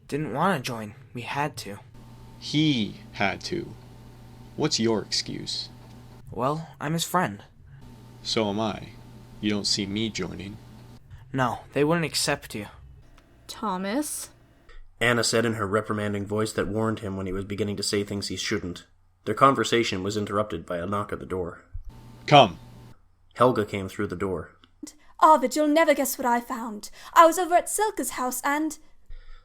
Speaker 3: Didn't want to join. We had to.
Speaker 5: He had to. What's your excuse?
Speaker 3: Well, I'm his friend.
Speaker 5: So am I. You don't see me joining.
Speaker 3: No, they wouldn't accept you.
Speaker 4: Thomas?
Speaker 1: Anna said in her reprimanding voice that warned him when he was beginning to say things he shouldn't. Their conversation was interrupted by a knock at the door.
Speaker 5: Come.
Speaker 1: Helga came through the door.
Speaker 8: Arvid, you'll never guess what I found. I was over at Silke's house and...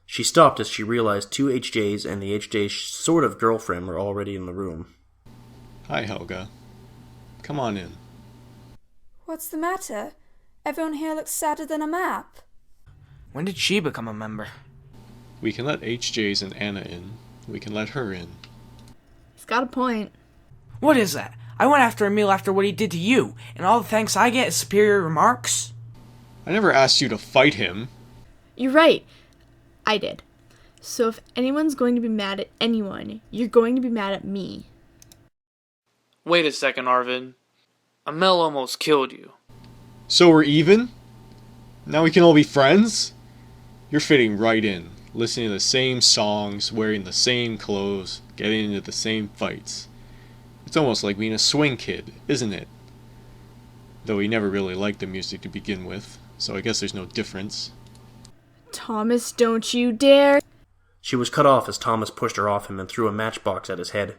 Speaker 1: She stopped as she realized 2 HJs and the HJ's sort of girlfriend were already in the room.
Speaker 5: Hi, Helga. Come on in.
Speaker 8: What's the matter? Everyone here looks sadder than a map.
Speaker 3: When did she become a member?
Speaker 5: We can let HJs and Anna in. We can let her in.
Speaker 4: He's got a point.
Speaker 3: What is that? I went after Emil after what he did to you, and all the thanks I get is superior remarks?
Speaker 5: I never asked you to fight him.
Speaker 4: You're right. I did. So if anyone's going to be mad at anyone, you're going to be mad at me.
Speaker 2: Wait a second, Arvid. Emil almost killed you.
Speaker 5: So we're even? Now we can all be friends? You're fitting right in, listening to the same songs, wearing the same clothes, getting into the same fights. It's almost like being a swing kid, isn't it? Though he never really liked the music to begin with, so I guess there's no difference.
Speaker 4: Thomas, don't you dare!
Speaker 1: She was cut off as Thomas pushed her off him and threw a matchbox at his head.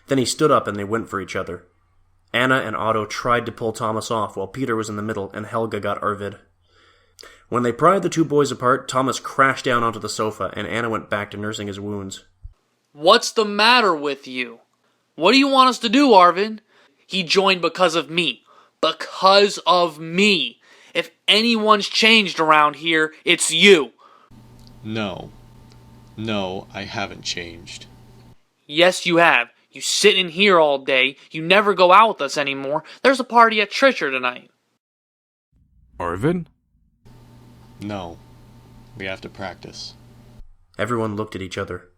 Speaker 1: Then he stood up and they went for each other. Anna and Otto tried to pull Thomas off while Peter was in the middle and Helga got Arvid. When they pried the 2 boys apart, Thomas crashed down onto the sofa and Anna went back to nursing his wounds.
Speaker 2: What's the matter with you? What do you want us to do, Arvid? He joined because of me. Because of me. If anyone's changed around here, it's you.
Speaker 5: No. No, I haven't changed.
Speaker 2: Yes, you have. You sit in here all day, you never go out with us anymore. There's a party at Trisher tonight.
Speaker 6: Arvid?
Speaker 5: No. We have to practice.
Speaker 1: Everyone looked at each other.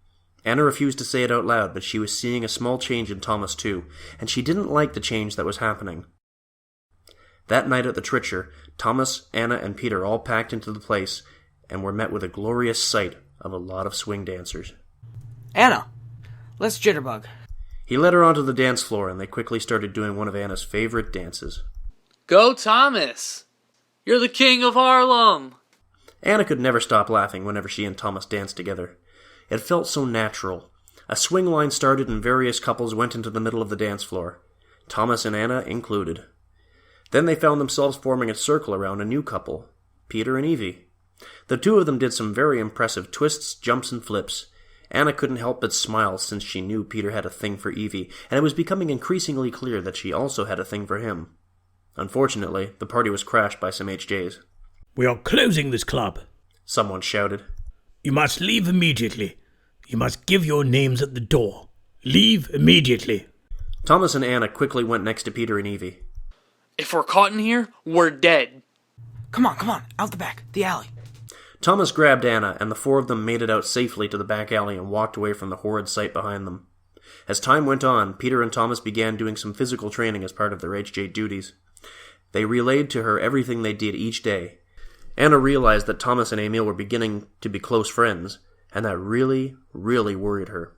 Speaker 1: Anna refused to say it out loud, but she was seeing a small change in Thomas too, and she didn't like the change that was happening. That night at the Tritcher, Thomas, Anna, and Peter all packed into the place and were met with a glorious sight of a lot of swing dancers.
Speaker 3: Anna, let's jitterbug.
Speaker 1: He led her onto the dance floor, and they quickly started doing one of Anna's favorite dances.
Speaker 2: Go, Thomas! You're the king of Harlem!
Speaker 1: Anna could never stop laughing whenever she and Thomas danced together. It felt so natural. A swing line started and various couples went into the middle of the dance floor, Thomas and Anna included. Then they found themselves forming a circle around a new couple, Peter and Evie. The two of them did some very impressive twists, jumps, and flips. Anna couldn't help but smile since she knew Peter had a thing for Evie, and it was becoming increasingly clear that she also had a thing for him. Unfortunately, the party was crashed by some HJs.
Speaker 11: "We are closing this club,"
Speaker 1: someone shouted.
Speaker 11: "You must leave immediately. You must give your names at the door. Leave immediately."
Speaker 1: Thomas and Anna quickly went next to Peter and Evie.
Speaker 2: If we're caught in here, we're dead.
Speaker 3: Come on, out the back, the alley.
Speaker 1: Thomas grabbed Anna, and the four of them made it out safely to the back alley and walked away from the horrid sight behind them. As time went on, Peter and Thomas began doing some physical training as part of their HJ duties. They relayed to her everything they did each day. Anna realized that Thomas and Emil were beginning to be close friends, and that really, really worried her.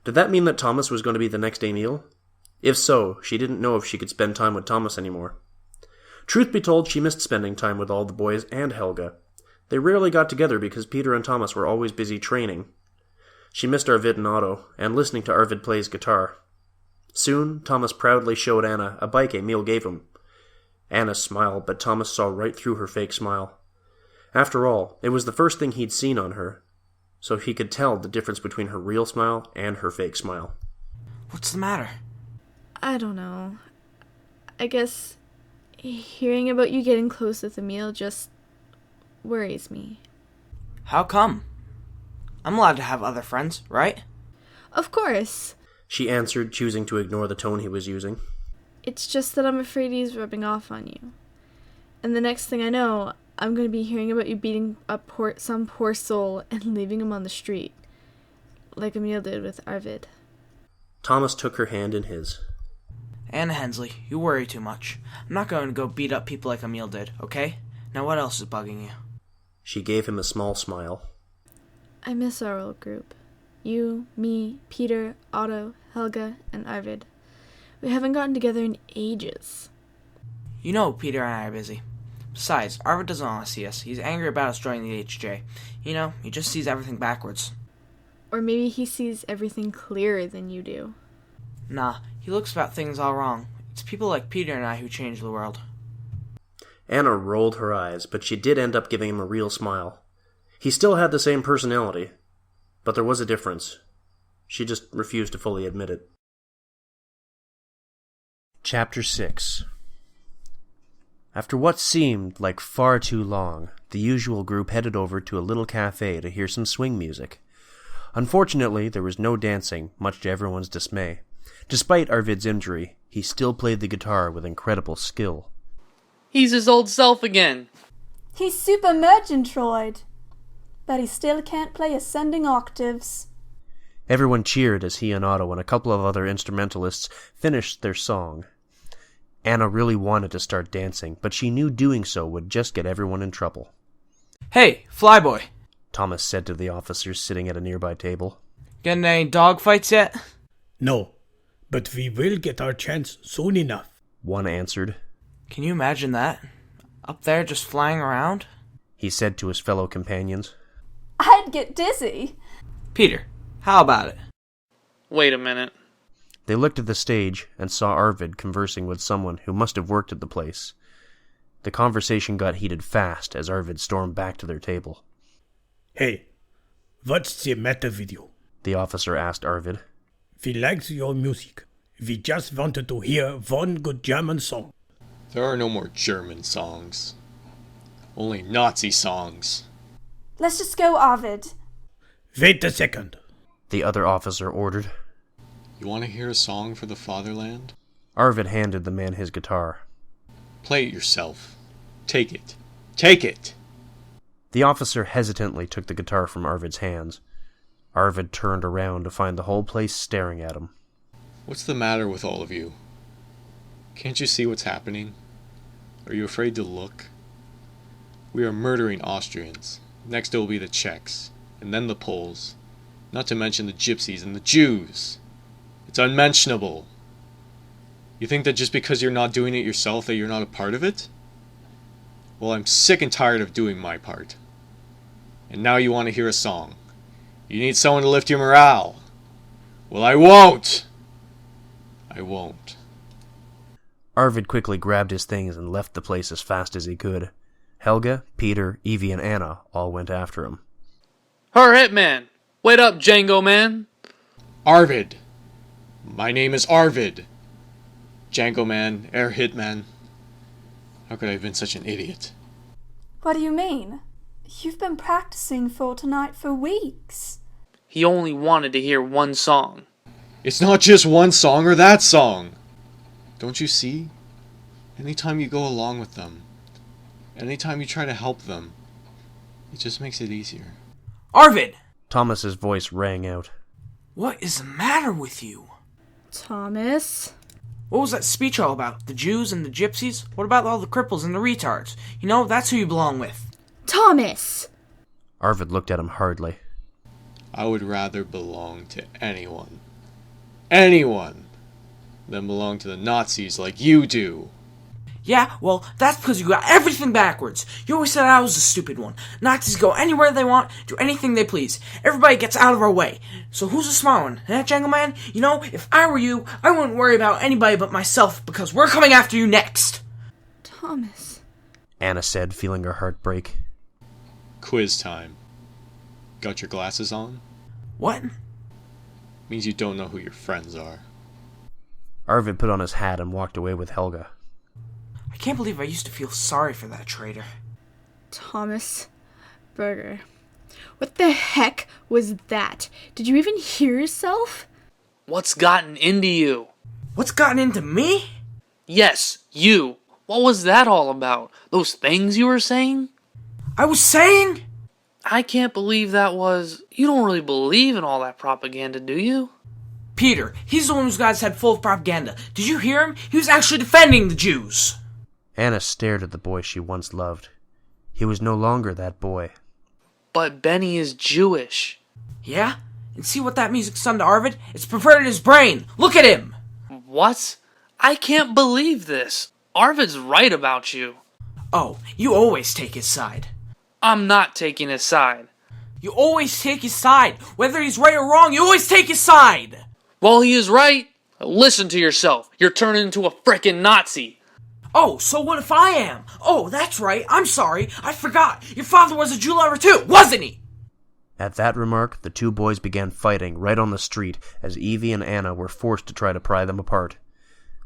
Speaker 1: Did that mean that Thomas was going to be the next Emil? If so, she didn't know if she could spend time with Thomas anymore. Truth be told, she missed spending time with all the boys and Helga. They rarely got together because Peter and Thomas were always busy training. She missed Arvid and Otto, and listening to Arvid play his guitar. Soon, Thomas proudly showed Anna a bike Emil gave him. Anna smiled, but Thomas saw right through her fake smile. After all, it was the first thing he'd seen on her, so he could tell the difference between her real smile and her fake smile.
Speaker 3: What's the matter?
Speaker 4: I don't know. I guess hearing about you getting close with Emil just worries me.
Speaker 3: How come? I'm allowed to have other friends, right?
Speaker 4: Of course.
Speaker 1: She answered, choosing to ignore the tone he was using.
Speaker 4: It's just that I'm afraid he's rubbing off on you. And the next thing I know, I'm going to be hearing about you beating up some poor soul and leaving him on the street. Like Emil did with Arvid.
Speaker 1: Thomas took her hand in his.
Speaker 3: Anna Hensley, you worry too much. I'm not going to go beat up people like Emil did, okay? Now what else is bugging you?
Speaker 1: She gave him a small smile.
Speaker 4: I miss our old group. You, me, Peter, Otto, Helga, and Arvid. We haven't gotten together in ages.
Speaker 3: You know Peter and I are busy. Besides, Arvid doesn't want to see us. He's angry about us joining the HJ. You know, he just sees everything backwards.
Speaker 4: Or maybe he sees everything clearer than you do.
Speaker 3: Nah, he looks about things all wrong. It's people like Peter and I who change the world.
Speaker 1: Anna rolled her eyes, but she did end up giving him a real smile. He still had the same personality, but there was a difference. She just refused to fully admit it. Chapter 6. After what seemed like far too long, the usual group headed over to a little cafe to hear some swing music. Unfortunately, there was no dancing, much to everyone's dismay. Despite Arvid's injury, he still played the guitar with incredible skill.
Speaker 2: He's his old self again.
Speaker 8: He's super Murgatroyd, but he still can't play ascending octaves.
Speaker 1: Everyone cheered as he and Otto and a couple of other instrumentalists finished their song. Anna really wanted to start dancing, but she knew doing so would just get everyone in trouble.
Speaker 3: Hey, Flyboy,
Speaker 1: Thomas said to the officers sitting at a nearby table.
Speaker 3: Getting any dog fights yet?
Speaker 11: "No, but we will get our chance soon enough,"
Speaker 1: one answered.
Speaker 3: Can you imagine that? Up there just flying around?
Speaker 1: He said to his fellow companions.
Speaker 8: I'd get dizzy.
Speaker 3: Peter, how about it?
Speaker 2: Wait a minute.
Speaker 1: They looked at the stage and saw Arvid conversing with someone who must have worked at the place. The conversation got heated fast as Arvid stormed back to their table.
Speaker 11: "Hey, what's the matter with you?"
Speaker 1: the officer asked Arvid.
Speaker 11: "We liked your music. We just wanted to hear one good German song."
Speaker 5: There are no more German songs. Only Nazi songs.
Speaker 8: Let's just go, Arvid.
Speaker 11: "Wait a second,"
Speaker 1: the other officer ordered.
Speaker 5: You want to hear a song for the fatherland?
Speaker 1: Arvid handed the man his guitar.
Speaker 5: Play it yourself. Take it. Take it!
Speaker 1: The officer hesitantly took the guitar from Arvid's hands. Arvid turned around to find the whole place staring at him.
Speaker 5: What's the matter with all of you? Can't you see what's happening? Are you afraid to look? We are murdering Austrians. Next it will be the Czechs, and then the Poles. Not to mention the Gypsies and the Jews. It's unmentionable. You think that just because you're not doing it yourself that you're not a part of it? Well, I'm sick and tired of doing my part. And now you want to hear a song. You need someone to lift your morale. Well, I won't! I won't.
Speaker 1: Arvid quickly grabbed his things and left the place as fast as he could. Helga, Peter, Evie, and Anna all went after him.
Speaker 2: Her hitman! Wait up, Django man!
Speaker 5: Arvid! My name is Arvid! Django man, Air Hitman. How could I have been such an idiot?
Speaker 8: What do you mean? You've been practicing for tonight for weeks.
Speaker 2: He only wanted to hear one song.
Speaker 5: It's not just one song or that song! Don't you see? Anytime you go along with them, anytime you try to help them, it just makes it easier.
Speaker 3: Arvid!
Speaker 1: Thomas's voice rang out.
Speaker 3: What is the matter with you?
Speaker 4: Thomas?
Speaker 3: What was that speech all about? The Jews and the Gypsies? What about all the cripples and the retards? You know, that's who you belong with.
Speaker 4: Thomas!
Speaker 1: Arvid looked at him hardly.
Speaker 5: I would rather belong to anyone. Anyone! Than belong to the Nazis like you do.
Speaker 3: Yeah, well, that's because you got everything backwards. You always said I was the stupid one. Nazis go anywhere they want, do anything they please. Everybody gets out of our way. So who's the smart one? Django man? You know, if I were you, I wouldn't worry about anybody but myself because we're coming after you next.
Speaker 4: Thomas.
Speaker 1: Anna said, feeling her heart break.
Speaker 5: Quiz time. Got your glasses on?
Speaker 3: What?
Speaker 5: Means you don't know who your friends are.
Speaker 1: Arvid put on his hat and walked away with Helga.
Speaker 3: I can't believe I used to feel sorry for that traitor.
Speaker 4: Thomas Berger. What the heck was that? Did you even hear yourself?
Speaker 2: What's gotten into you?
Speaker 3: What's gotten into me?
Speaker 2: Yes, you. What was that all about? Those things you were saying?
Speaker 3: I was saying?
Speaker 2: I can't believe that was... You don't really believe in all that propaganda, do you?
Speaker 3: Peter, he's the one who's got his head full of propaganda. Did you hear him? He was actually defending the Jews.
Speaker 1: Anna stared at the boy she once loved. He was no longer that boy.
Speaker 2: But Benny is Jewish.
Speaker 3: Yeah? And see what that music's done to Arvid? It's perverted his brain. Look at him!
Speaker 2: What? I can't believe this. Arvid's right about you.
Speaker 3: Oh, you always take his side.
Speaker 2: I'm not taking his side.
Speaker 3: You always take his side. Whether he's right or wrong, you always take his side.
Speaker 2: Well, he is right. Listen to yourself. You're turning into a frickin' Nazi.
Speaker 3: Oh, so what if I am? Oh, that's right. I'm sorry. I forgot. Your father was a Jew lover too, wasn't he?
Speaker 1: At that remark, the two boys began fighting right on the street as Evie and Anna were forced to try to pry them apart.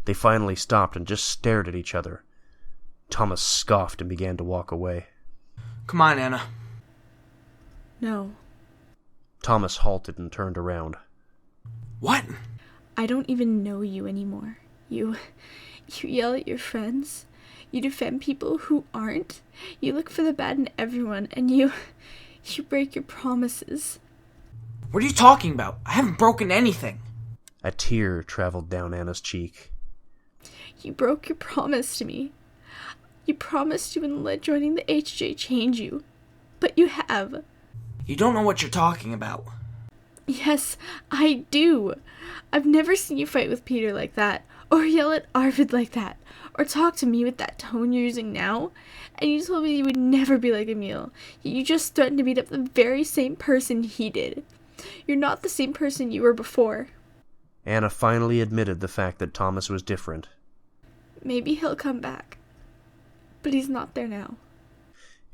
Speaker 1: They finally stopped and just stared at each other. Thomas scoffed and began to walk away.
Speaker 3: Come on, Anna.
Speaker 4: No.
Speaker 1: Thomas halted and turned around.
Speaker 3: What?
Speaker 4: I don't even know you anymore. You yell at your friends. You defend people who aren't. You look for the bad in everyone, and you break your promises.
Speaker 3: What are you talking about? I haven't broken anything.
Speaker 1: A tear traveled down Anna's cheek.
Speaker 4: You broke your promise to me. You promised you wouldn't let joining the HJ change you. But you have.
Speaker 3: You don't know what you're talking about.
Speaker 4: Yes, I do. I've never seen you fight with Peter like that, or yell at Arvid like that, or talk to me with that tone you're using now. And you told me you would never be like Emil. You just threatened to beat up the very same person he did. You're not the same person you were before.
Speaker 1: Anna finally admitted the fact that Thomas was different.
Speaker 4: Maybe he'll come back. But he's not there now.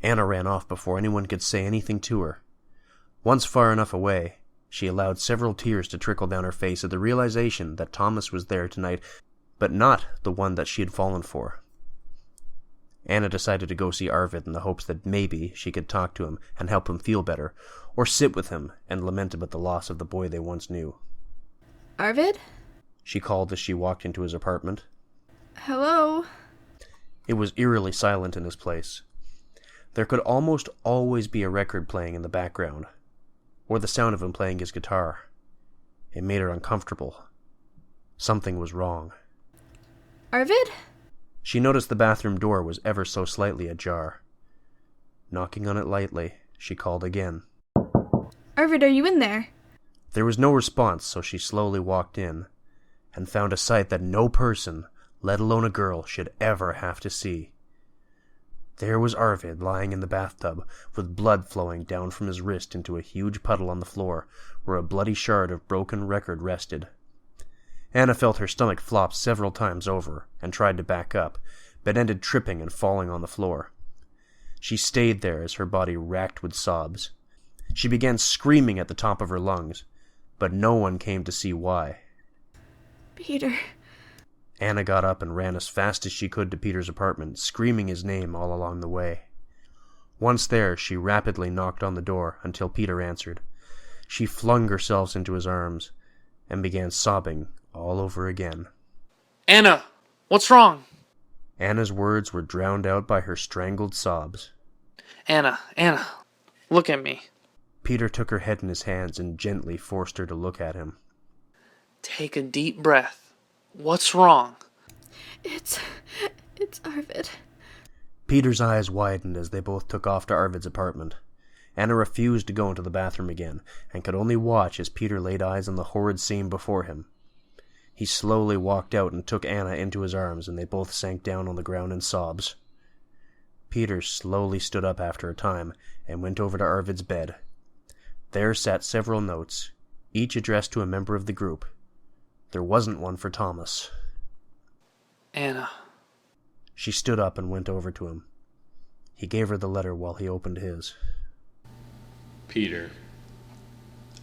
Speaker 1: Anna ran off before anyone could say anything to her. Once far enough away, she allowed several tears to trickle down her face at the realization that Thomas was there tonight, but not the one that she had fallen for. Anna decided to go see Arvid in the hopes that maybe she could talk to him and help him feel better, or sit with him and lament about the loss of the boy they once knew.
Speaker 4: Arvid?
Speaker 1: She called as she walked into his apartment.
Speaker 4: Hello?
Speaker 1: It was eerily silent in his place. There could almost always be a record playing in the background, or the sound of him playing his guitar. It made her uncomfortable. Something was wrong.
Speaker 4: Arvid?
Speaker 1: She noticed the bathroom door was ever so slightly ajar. Knocking on it lightly, she called again.
Speaker 4: Arvid, are you in there?
Speaker 1: There was no response, so she slowly walked in, and found a sight that no person, let alone a girl, should ever have to see. There was Arvid lying in the bathtub, with blood flowing down from his wrist into a huge puddle on the floor, where a bloody shard of broken record rested. Anna felt her stomach flop several times over, and tried to back up, but ended tripping and falling on the floor. She stayed there as her body racked with sobs. She began screaming at the top of her lungs, but no one came to see why.
Speaker 4: Peter.
Speaker 1: Anna got up and ran as fast as she could to Peter's apartment, screaming his name all along the way. Once there, she rapidly knocked on the door until Peter answered. She flung herself into his arms and began sobbing all over again.
Speaker 2: Anna, what's wrong?
Speaker 1: Anna's words were drowned out by her strangled sobs.
Speaker 2: Anna, look at me.
Speaker 1: Peter took her head in his hands and gently forced her to look at him.
Speaker 2: Take a deep breath. What's wrong?
Speaker 4: It's Arvid.
Speaker 1: Peter's eyes widened as they both took off to Arvid's apartment. Anna refused to go into the bathroom again, and could only watch as Peter laid eyes on the horrid scene before him. He slowly walked out and took Anna into his arms, and they both sank down on the ground in sobs. Peter slowly stood up after a time and went over to Arvid's bed. There sat several notes, each addressed to a member of the group. There wasn't one for Thomas.
Speaker 2: Anna.
Speaker 1: She stood up and went over to him. He gave her the letter while he opened his.
Speaker 5: Peter,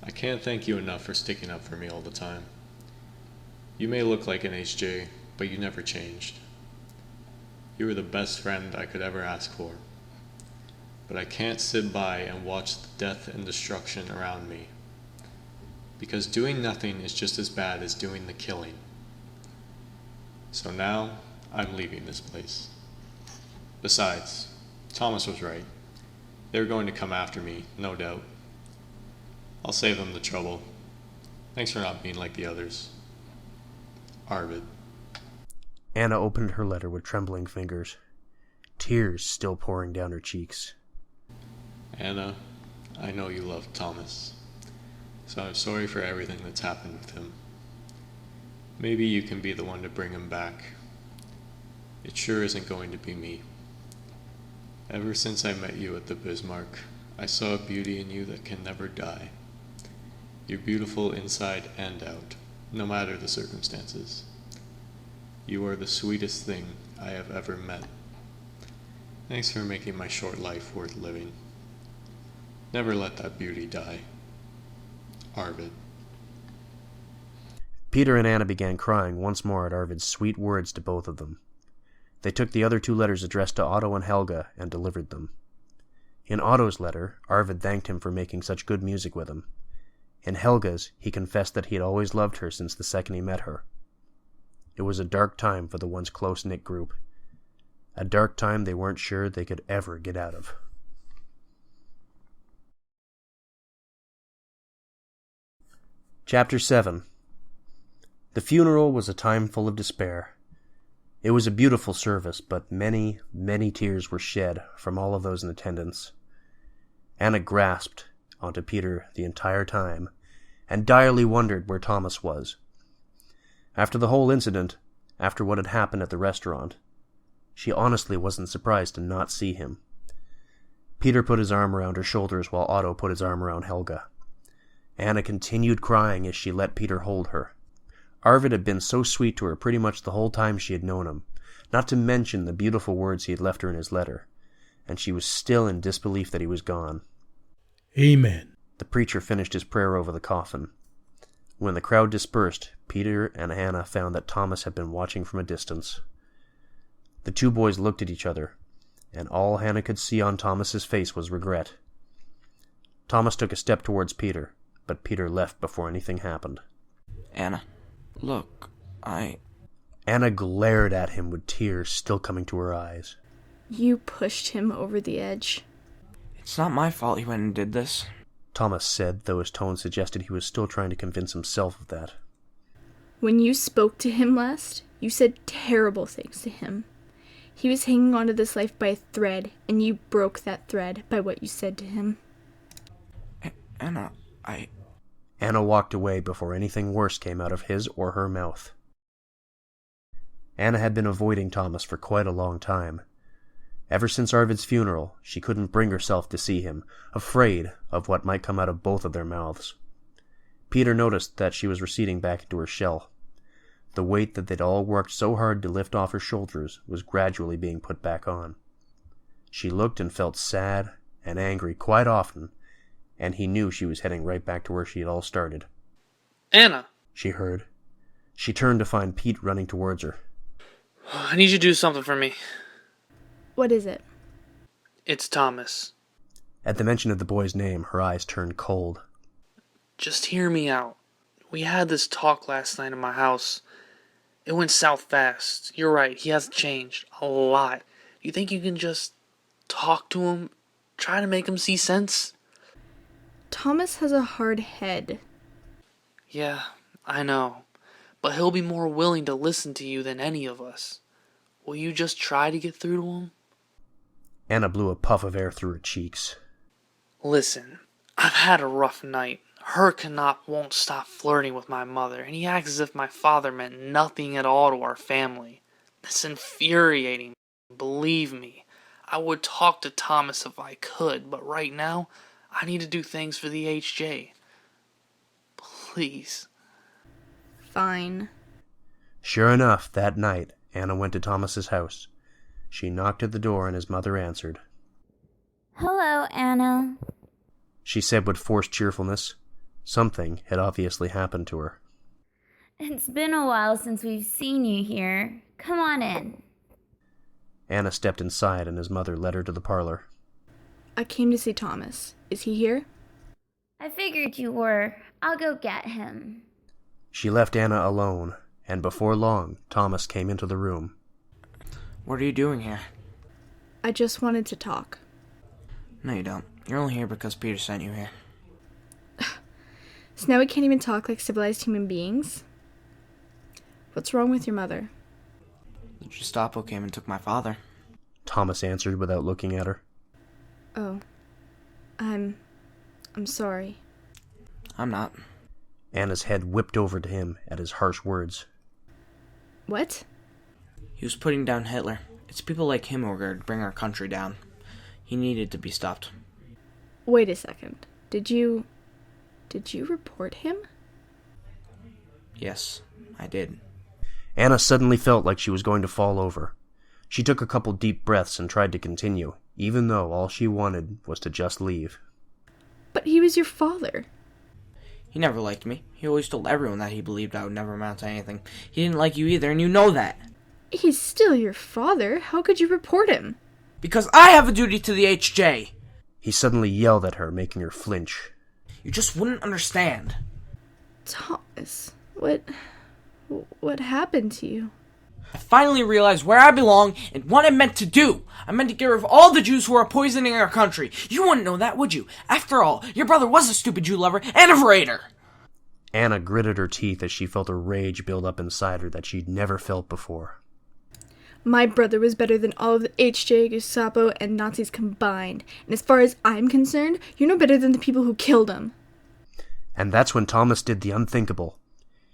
Speaker 5: I can't thank you enough for sticking up for me all the time. You may look like an HJ, but you never changed. You were the best friend I could ever ask for. But I can't sit by and watch the death and destruction around me. Because doing nothing is just as bad as doing the killing. So now, I'm leaving this place. Besides, Thomas was right. They're going to come after me, no doubt. I'll save them the trouble. Thanks for not being like the others. Arvid.
Speaker 1: Anna opened her letter with trembling fingers, tears still pouring down her cheeks.
Speaker 5: Anna, I know you love Thomas, so I'm sorry for everything that's happened with him. Maybe you can be the one to bring him back. It sure isn't going to be me. Ever since I met you at the Bismarck, I saw a beauty in you that can never die. You're beautiful inside and out, no matter the circumstances. You are the sweetest thing I have ever met. Thanks for making my short life worth living. Never let that beauty die. Arvid.
Speaker 1: Peter and Anna began crying once more at Arvid's sweet words to both of them. They took the other two letters addressed to Otto and Helga and delivered them. In Otto's letter, Arvid thanked him for making such good music with him. In Helga's, he confessed that he had always loved her since the second he met her. It was a dark time for the once close-knit group. A dark time they weren't sure they could ever get out of. Chapter 7. The funeral was a time full of despair. It was a beautiful service, but many, many tears were shed from all of those in attendance. Anna grasped onto Peter the entire time, and direly wondered where Thomas was. After the whole incident, after what had happened at the restaurant, she honestly wasn't surprised to not see him. Peter put his arm around her shoulders while Otto put his arm around Helga. Anna continued crying as she let Peter hold her. Arvid had been so sweet to her pretty much the whole time she had known him, not to mention the beautiful words he had left her in his letter, and she was still in disbelief that he was gone.
Speaker 11: Amen.
Speaker 1: The preacher finished his prayer over the coffin. When the crowd dispersed, Peter and Anna found that Thomas had been watching from a distance. The two boys looked at each other, and all Hannah could see on Thomas's face was regret. Thomas took a step towards Peter, but Peter left before anything happened.
Speaker 3: Anna, look,
Speaker 1: Anna glared at him with tears still coming to her eyes.
Speaker 4: You pushed him over the edge.
Speaker 3: It's not my fault he went and did this,
Speaker 1: Thomas said, though his tone suggested he was still trying to convince himself of that.
Speaker 4: When you spoke to him last, you said terrible things to him. He was hanging onto this life by a thread, and you broke that thread by what you said to him.
Speaker 3: Anna,
Speaker 1: Anna walked away before anything worse came out of his or her mouth. Anna had been avoiding Thomas for quite a long time. Ever since Arvid's funeral, she couldn't bring herself to see him, afraid of what might come out of both of their mouths. Peter noticed that she was receding back into her shell. The weight that they'd all worked so hard to lift off her shoulders was gradually being put back on. She looked and felt sad and angry quite often, and he knew she was heading right back to where she had all started.
Speaker 2: Anna!
Speaker 1: She heard. She turned to find Pete running towards her.
Speaker 2: I need you to do something for me.
Speaker 4: What is it?
Speaker 2: It's Thomas.
Speaker 1: At the mention of the boy's name, her eyes turned cold.
Speaker 2: Just hear me out. We had this talk last night in my house. It went south fast. You're right, he has changed. A lot. You think you can just talk to him? Try to make him see sense?
Speaker 4: Thomas has a hard head.
Speaker 2: Yeah, I know. But he'll be more willing to listen to you than any of us. Will you just try to get through to him?
Speaker 1: Anna blew a puff of air through her cheeks.
Speaker 2: Listen, I've had a rough night. Her Knop won't stop flirting with my mother, and he acts as if my father meant nothing at all to our family. It's infuriating. Believe me, I would talk to Thomas if I could, but right now, I need to do things for the HJ. Please.
Speaker 4: Fine.
Speaker 1: Sure enough, that night, Anna went to Thomas's house. She knocked at the door and his mother answered.
Speaker 10: Hello, Anna.
Speaker 1: She said with forced cheerfulness. Something had obviously happened to her.
Speaker 10: It's been a while since we've seen you here. Come on in.
Speaker 1: Anna stepped inside and his mother led her to the parlor.
Speaker 4: I came to see Thomas. Is he here?
Speaker 10: I figured you were. I'll go get him.
Speaker 1: She left Anna alone, and before long, Thomas came into the room.
Speaker 3: What are you doing here?
Speaker 4: I just wanted to talk.
Speaker 3: No, you don't. You're only here because Peter sent you here.
Speaker 4: So now we can't even talk like civilized human beings? What's wrong with your mother?
Speaker 3: The Gestapo came and took my father.
Speaker 1: Thomas answered without looking at her.
Speaker 4: Oh. I'm sorry.
Speaker 3: I'm not.
Speaker 1: Anna's head whipped over to him at his harsh words.
Speaker 4: What?
Speaker 3: He was putting down Hitler. It's people like him who are going to bring our country down. He needed to be stopped.
Speaker 4: Wait a second. Did you report him?
Speaker 3: Yes, I did.
Speaker 1: Anna suddenly felt like she was going to fall over. She took a couple deep breaths and tried to continue, even though all she wanted was to just leave.
Speaker 4: But he was your father.
Speaker 3: He never liked me. He always told everyone that he believed I would never amount to anything. He didn't like you either, and you know that.
Speaker 4: He's still your father. How could you report him?
Speaker 3: Because I have a duty to the HJ.
Speaker 1: He suddenly yelled at her, making her flinch.
Speaker 3: You just wouldn't understand.
Speaker 4: Thomas, what happened to you?
Speaker 3: I finally realized where I belong and what I meant to do. I meant to get rid of all the Jews who are poisoning our country. You wouldn't know that, would you? After all, your brother was a stupid Jew lover and a raider.
Speaker 1: Anna gritted her teeth as she felt a rage build up inside her that she'd never felt before.
Speaker 4: My brother was better than all of the HJ, Gestapo, and Nazis combined. And as far as I'm concerned, you're no better than the people who killed him.
Speaker 1: And that's when Thomas did the unthinkable.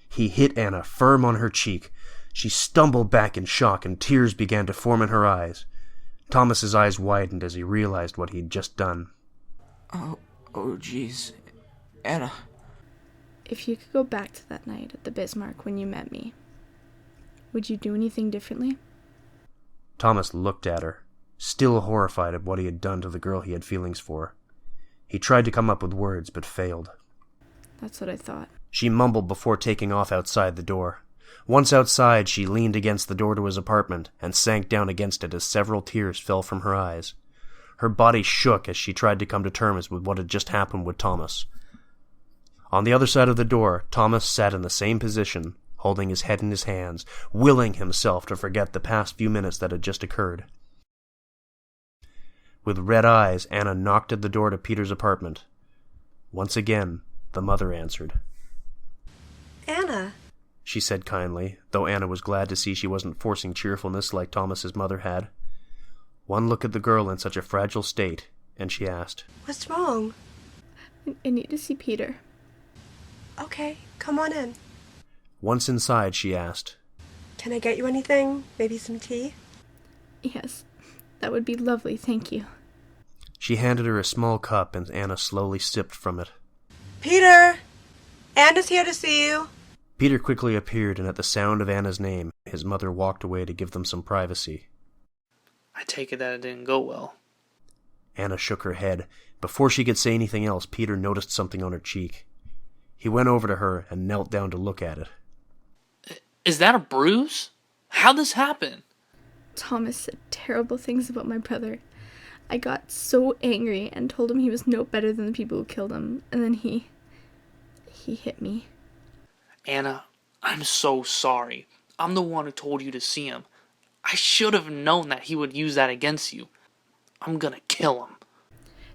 Speaker 1: He hit Anna firm on her cheek. She stumbled back in shock and tears began to form in her eyes. Thomas's eyes widened as he realized what he'd just done.
Speaker 3: Oh, jeez. Anna.
Speaker 4: If you could go back to that night at the Bismarck when you met me, would you do anything differently?
Speaker 1: Thomas looked at her, still horrified at what he had done to the girl he had feelings for. He tried to come up with words, but failed.
Speaker 4: That's what I thought.
Speaker 1: She mumbled before taking off outside the door. Once outside, she leaned against the door to his apartment and sank down against it as several tears fell from her eyes. Her body shook as she tried to come to terms with what had just happened with Thomas. On the other side of the door, Thomas sat in the same position, holding his head in his hands, willing himself to forget the past few minutes that had just occurred. With red eyes, Anna knocked at the door to Peter's apartment. Once again, the mother answered.
Speaker 12: Anna,
Speaker 1: she said kindly, though Anna was glad to see she wasn't forcing cheerfulness like Thomas's mother had. One look at the girl in such a fragile state, and she asked,
Speaker 12: what's wrong?
Speaker 4: I need to see Peter.
Speaker 12: Okay, come on in.
Speaker 1: Once inside, she asked,
Speaker 12: Can I get you anything? Maybe some tea?
Speaker 4: Yes, that would be lovely, thank you.
Speaker 1: She handed her a small cup, and Anna slowly sipped from it.
Speaker 12: Peter! Anna's here to see you.
Speaker 1: Peter quickly appeared, and at the sound of Anna's name, his mother walked away to give them some privacy.
Speaker 2: I take it that it didn't go well.
Speaker 1: Anna shook her head. Before she could say anything else, Peter noticed something on her cheek. He went over to her and knelt down to look at it.
Speaker 2: Is that a bruise? How'd this happen?
Speaker 4: Thomas said terrible things about my brother. I got so angry and told him he was no better than the people who killed him, and then he hit me.
Speaker 2: Anna, I'm so sorry. I'm the one who told you to see him. I should have known that he would use that against you. I'm gonna kill him.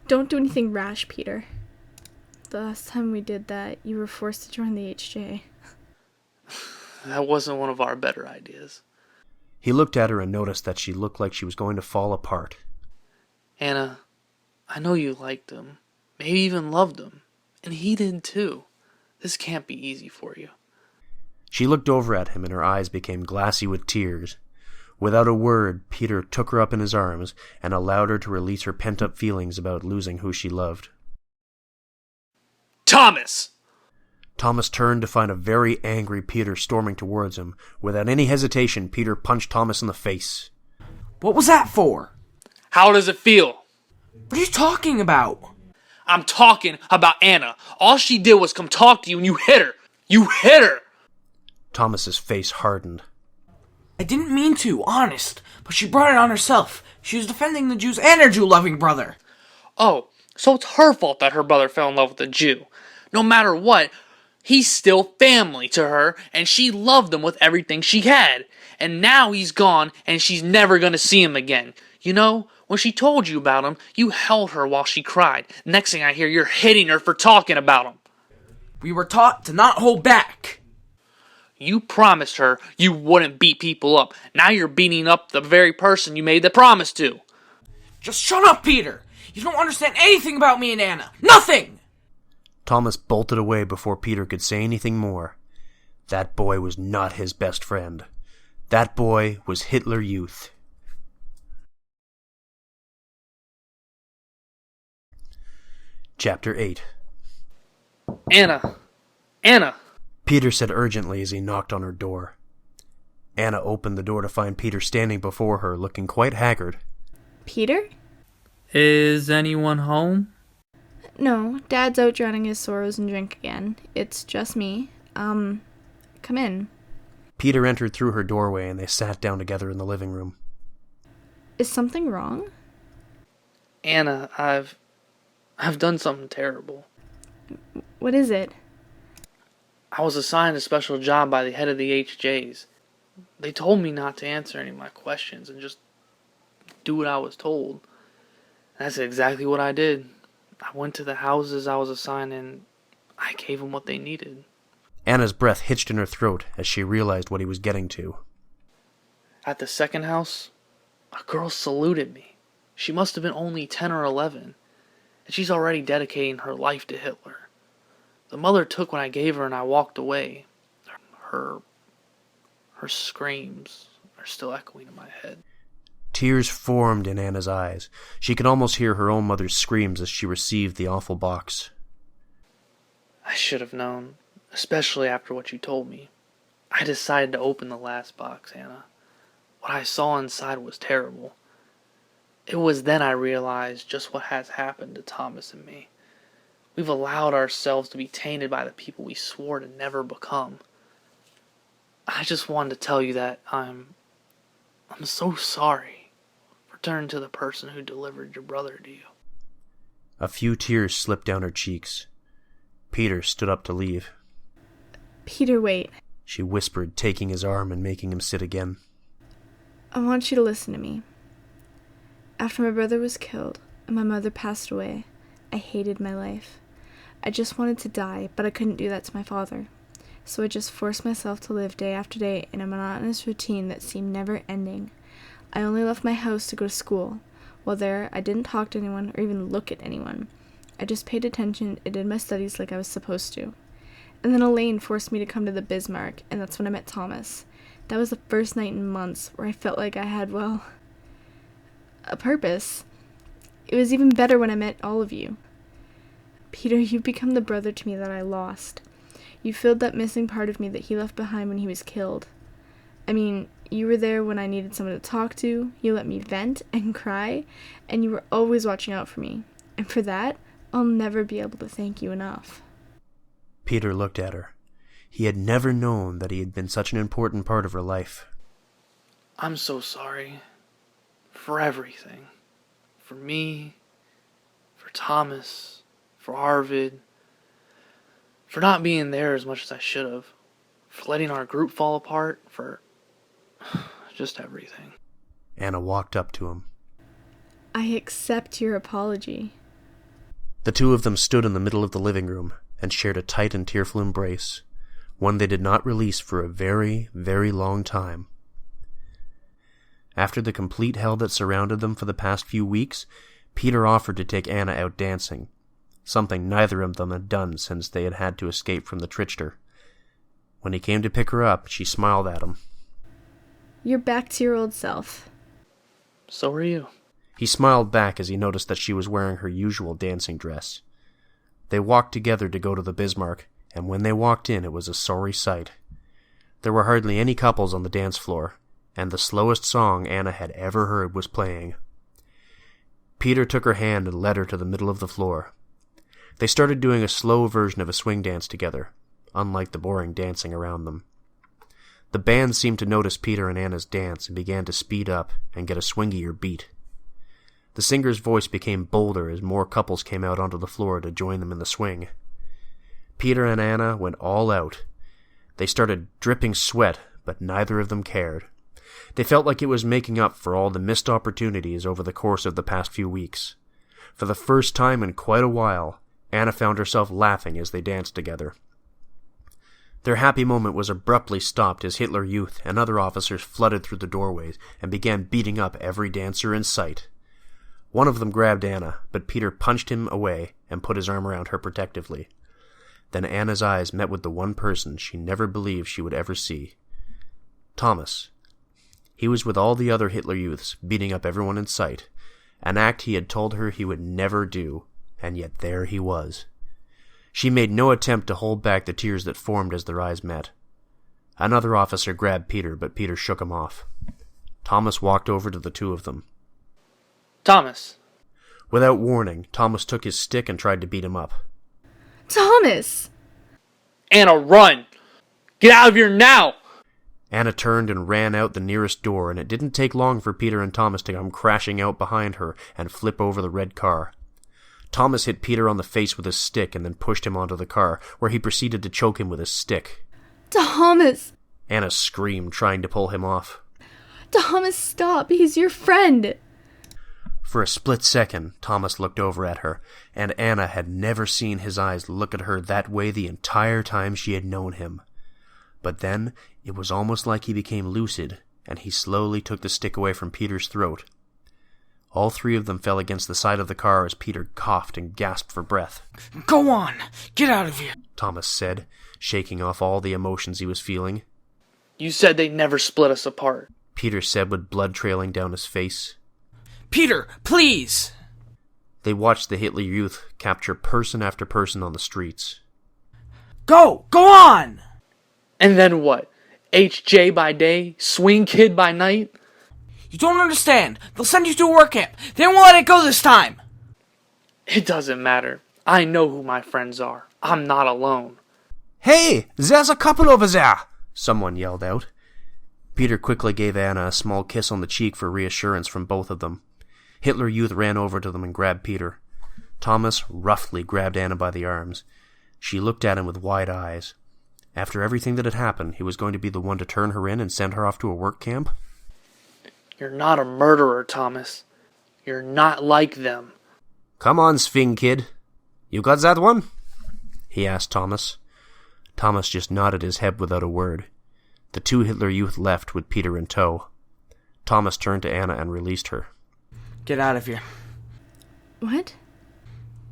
Speaker 4: Don't do anything rash, Peter. The last time we did that, you were forced to join the HJ.
Speaker 2: That wasn't one of our better ideas.
Speaker 1: He looked at her and noticed that she looked like she was going to fall apart.
Speaker 2: Anna, I know you liked him, maybe even loved him, and he did too. This can't be easy for you.
Speaker 1: She looked over at him and her eyes became glassy with tears. Without a word, Peter took her up in his arms and allowed her to release her pent-up feelings about losing who she loved.
Speaker 2: Thomas!
Speaker 1: Thomas turned to find a very angry Peter storming towards him. Without any hesitation, Peter punched Thomas in the face.
Speaker 3: What was that for?
Speaker 2: How does it feel?
Speaker 3: What are you talking about?
Speaker 2: I'm talking about Anna. All she did was come talk to you and you hit her. You hit her!
Speaker 1: Thomas's face hardened.
Speaker 3: I didn't mean to, honest, but she brought it on herself. She was defending the Jews and her Jew-loving brother.
Speaker 2: Oh, so it's her fault that her brother fell in love with a Jew. No matter what, he's still family to her, and she loved him with everything she had. And now he's gone, and she's never gonna see him again. You know, when she told you about him, you held her while she cried. Next thing I hear, you're hitting her for talking about him.
Speaker 3: We were taught to not hold back.
Speaker 2: You promised her you wouldn't beat people up. Now you're beating up the very person you made the promise to.
Speaker 3: Just shut up, Peter! You don't understand anything about me and Anna. Nothing!
Speaker 1: Thomas bolted away before Peter could say anything more. That boy was not his best friend. That boy was Hitler Youth. Chapter 8.
Speaker 2: Anna! Anna!
Speaker 1: Peter said urgently as he knocked on her door. Anna opened the door to find Peter standing before her, looking quite haggard.
Speaker 4: Peter?
Speaker 13: Is anyone home?
Speaker 4: No, Dad's out drowning his sorrows in drink again. It's just me. Come in.
Speaker 1: Peter entered through her doorway and they sat down together in the living room.
Speaker 4: Is something wrong?
Speaker 2: Anna, I've done something terrible.
Speaker 4: What is it?
Speaker 2: I was assigned a special job by the head of the HJs. They told me not to answer any of my questions and just do what I was told. That's exactly what I did. I went to the houses I was assigned and I gave them what they needed.
Speaker 1: Anna's breath hitched in her throat as she realized what he was getting to.
Speaker 2: At the second house, a girl saluted me. She must have been only 10 or 11, and she's already dedicating her life to Hitler. The mother took what I gave her and I walked away. Her screams are still echoing in my head.
Speaker 1: Tears formed in Anna's eyes. She could almost hear her own mother's screams as she received the awful box.
Speaker 2: I should have known, especially after what you told me. I decided to open the last box, Anna. What I saw inside was terrible. It was then I realized just what has happened to Thomas and me. We've allowed ourselves to be tainted by the people we swore to never become. I just wanted to tell you that I'm so sorry for turning to the person who delivered your brother to you.
Speaker 1: A few tears slipped down her cheeks. Peter stood up to leave.
Speaker 4: Peter, wait.
Speaker 1: She whispered, taking his arm and making him sit again.
Speaker 4: I want you to listen to me. After my brother was killed and my mother passed away, I hated my life. I just wanted to die, but I couldn't do that to my father. So I just forced myself to live day after day in a monotonous routine that seemed never ending. I only left my house to go to school. While there, I didn't talk to anyone or even look at anyone. I just paid attention and did my studies like I was supposed to. And then Elaine forced me to come to the Bismarck, and that's when I met Thomas. That was the first night in months where I felt like I had, well, a purpose. It was even better when I met all of you. Peter, you've become the brother to me that I lost. You filled that missing part of me that he left behind when he was killed. I mean, you were there when I needed someone to talk to, you let me vent and cry, and you were always watching out for me. And for that, I'll never be able to thank you enough.
Speaker 1: Peter looked at her. He had never known that he had been such an important part of her life.
Speaker 2: I'm so sorry. For everything. For me. For Thomas. For Arvid. For not being there as much as I should have. For letting our group fall apart. For just everything.
Speaker 1: Anna walked up to him.
Speaker 4: I accept your apology.
Speaker 1: The two of them stood in the middle of the living room and shared a tight and tearful embrace, one they did not release for a very, very long time. After the complete hell that surrounded them for the past few weeks, Peter offered to take Anna out dancing, something neither of them had done since they had had to escape from the Trichter. When he came to pick her up, she smiled at him.
Speaker 4: You're back to your old self.
Speaker 2: So are you.
Speaker 1: He smiled back as he noticed that she was wearing her usual dancing dress. They walked together to go to the Bismarck, and when they walked in, it was a sorry sight. There were hardly any couples on the dance floor, and the slowest song Anna had ever heard was playing. Peter took her hand and led her to the middle of the floor. They started doing a slow version of a swing dance together, unlike the boring dancing around them. The band seemed to notice Peter and Anna's dance and began to speed up and get a swingier beat. The singer's voice became bolder as more couples came out onto the floor to join them in the swing. Peter and Anna went all out. They started dripping sweat, but neither of them cared. They felt like it was making up for all the missed opportunities over the course of the past few weeks. For the first time in quite a while, Anna found herself laughing as they danced together. Their happy moment was abruptly stopped as Hitler Youth and other officers flooded through the doorways and began beating up every dancer in sight. One of them grabbed Anna, but Peter punched him away and put his arm around her protectively. Then Anna's eyes met with the one person she never believed she would ever see. Thomas. He was with all the other Hitler Youths, beating up everyone in sight, an act he had told her he would never do, and yet there he was. She made no attempt to hold back the tears that formed as their eyes met. Another officer grabbed Peter, but Peter shook him off. Thomas walked over to the two of them.
Speaker 2: Thomas.
Speaker 1: Without warning, Thomas took his stick and tried to beat him up.
Speaker 4: Thomas!
Speaker 2: Anna, run! Get out of here now!
Speaker 1: Anna turned and ran out the nearest door, and it didn't take long for Peter and Thomas to come crashing out behind her and flip over the red car. Thomas hit Peter on the face with his stick and then pushed him onto the car, where he proceeded to choke him with his stick.
Speaker 4: Thomas!
Speaker 1: Anna screamed, trying to pull him off.
Speaker 4: Thomas, stop! He's your friend!
Speaker 1: For a split second, Thomas looked over at her, and Anna had never seen his eyes look at her that way the entire time she had known him. But then, it was almost like he became lucid, and he slowly took the stick away from Peter's throat. All three of them fell against the side of the car as Peter coughed and gasped for breath.
Speaker 3: Go on! Get out of here!
Speaker 1: Thomas said, shaking off all the emotions he was feeling.
Speaker 2: You said they'd never split us apart.
Speaker 1: Peter said with blood trailing down his face.
Speaker 3: Peter, please!
Speaker 1: They watched the Hitler Youth capture person after person on the streets.
Speaker 3: Go! Go on!
Speaker 2: And then what? HJ by day, swing kid by night?
Speaker 3: You don't understand. They'll send you to a work camp. They won't let it go this time.
Speaker 2: It doesn't matter. I know who my friends are. I'm not alone.
Speaker 1: Hey, there's a couple over there! Someone yelled out. Peter quickly gave Anna a small kiss on the cheek for reassurance from both of them. Hitler Youth ran over to them and grabbed Peter. Thomas roughly grabbed Anna by the arms. She looked at him with wide eyes. After everything that had happened, he was going to be the one to turn her in and send her off to a work camp?
Speaker 2: You're not a murderer, Thomas. You're not like them.
Speaker 1: Come on, Sphinx kid. You got that one? He asked Thomas. Thomas just nodded his head without a word. The two Hitler Youth left with Peter in tow. Thomas turned to Anna and released her.
Speaker 3: Get out of here.
Speaker 4: What?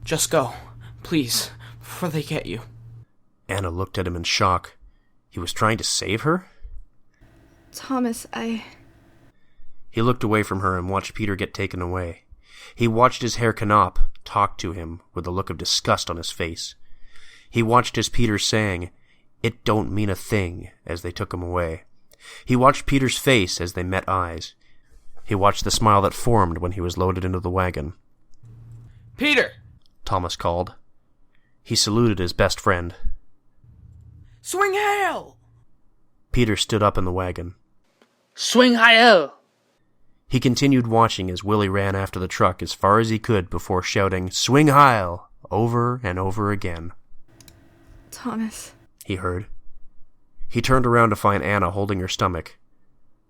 Speaker 3: Just go, please, before they get you.
Speaker 1: Anna looked at him in shock. He was trying to save her?
Speaker 4: Thomas,
Speaker 1: He looked away from her and watched Peter get taken away. He watched his Herr Knopf talk to him with a look of disgust on his face. He watched as Peter sang, "It don't mean a thing," as they took him away. He watched Peter's face as they met eyes. He watched the smile that formed when he was loaded into the wagon.
Speaker 3: Peter!
Speaker 1: Thomas called. He saluted his best friend.
Speaker 3: Swing hail!
Speaker 1: Peter stood up in the wagon.
Speaker 2: Swing Heil!
Speaker 1: He continued watching as Willie ran after the truck as far as he could before shouting, "Swing Heil!" over and over again.
Speaker 4: Thomas,
Speaker 1: he heard. He turned around to find Anna holding her stomach.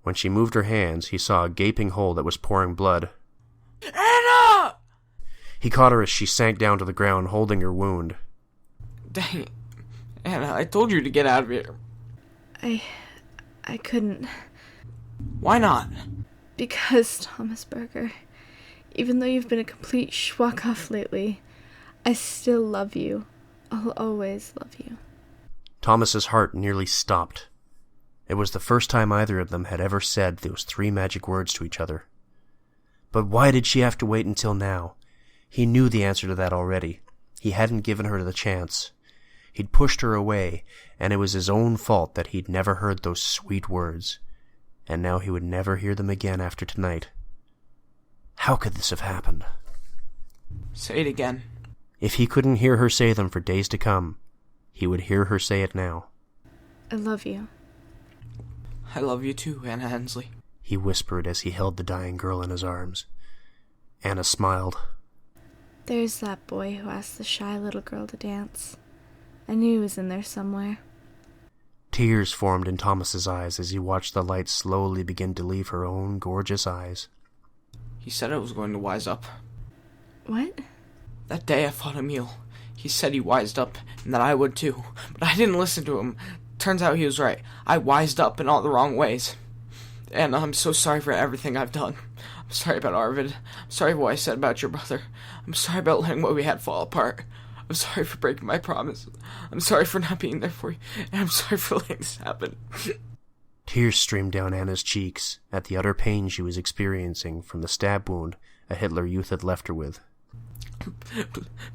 Speaker 1: When she moved her hands, he saw a gaping hole that was pouring blood.
Speaker 3: Anna!
Speaker 1: He caught her as she sank down to the ground, holding her wound.
Speaker 3: Dang it. Anna, I told you to get out of here.
Speaker 4: I couldn't.
Speaker 3: Why not?
Speaker 4: Because, Thomas Berger, even though you've been a complete schwach-off lately, I still love you. I'll always love you.
Speaker 1: Thomas's heart nearly stopped. It was the first time either of them had ever said those three magic words to each other. But why did she have to wait until now? He knew the answer to that already. He hadn't given her the chance. He'd pushed her away, and it was his own fault that he'd never heard those sweet words. And now he would never hear them again after tonight. How could this have happened?
Speaker 3: Say it again.
Speaker 1: If he couldn't hear her say them for days to come, he would hear her say it now.
Speaker 4: I love you.
Speaker 3: I love you too, Anna Hensley.
Speaker 1: He whispered as he held the dying girl in his arms. Anna smiled.
Speaker 4: There's that boy who asked the shy little girl to dance. I knew he was in there somewhere.
Speaker 1: Tears formed in Thomas's eyes as he watched the light slowly begin to leave her own gorgeous eyes.
Speaker 3: He said I was going to wise up.
Speaker 4: What?
Speaker 3: That day I fought Emil. He said he wised up, and that I would too. But I didn't listen to him. Turns out he was right. I wised up in all the wrong ways. And I'm so sorry for everything I've done. I'm sorry about Arvid. I'm sorry for what I said about your brother. I'm sorry about letting what we had fall apart. I'm sorry for breaking my promise. I'm sorry for not being there for you. And I'm sorry for letting this happen.
Speaker 1: Tears streamed down Anna's cheeks at the utter pain she was experiencing from the stab wound a Hitler Youth had left her with.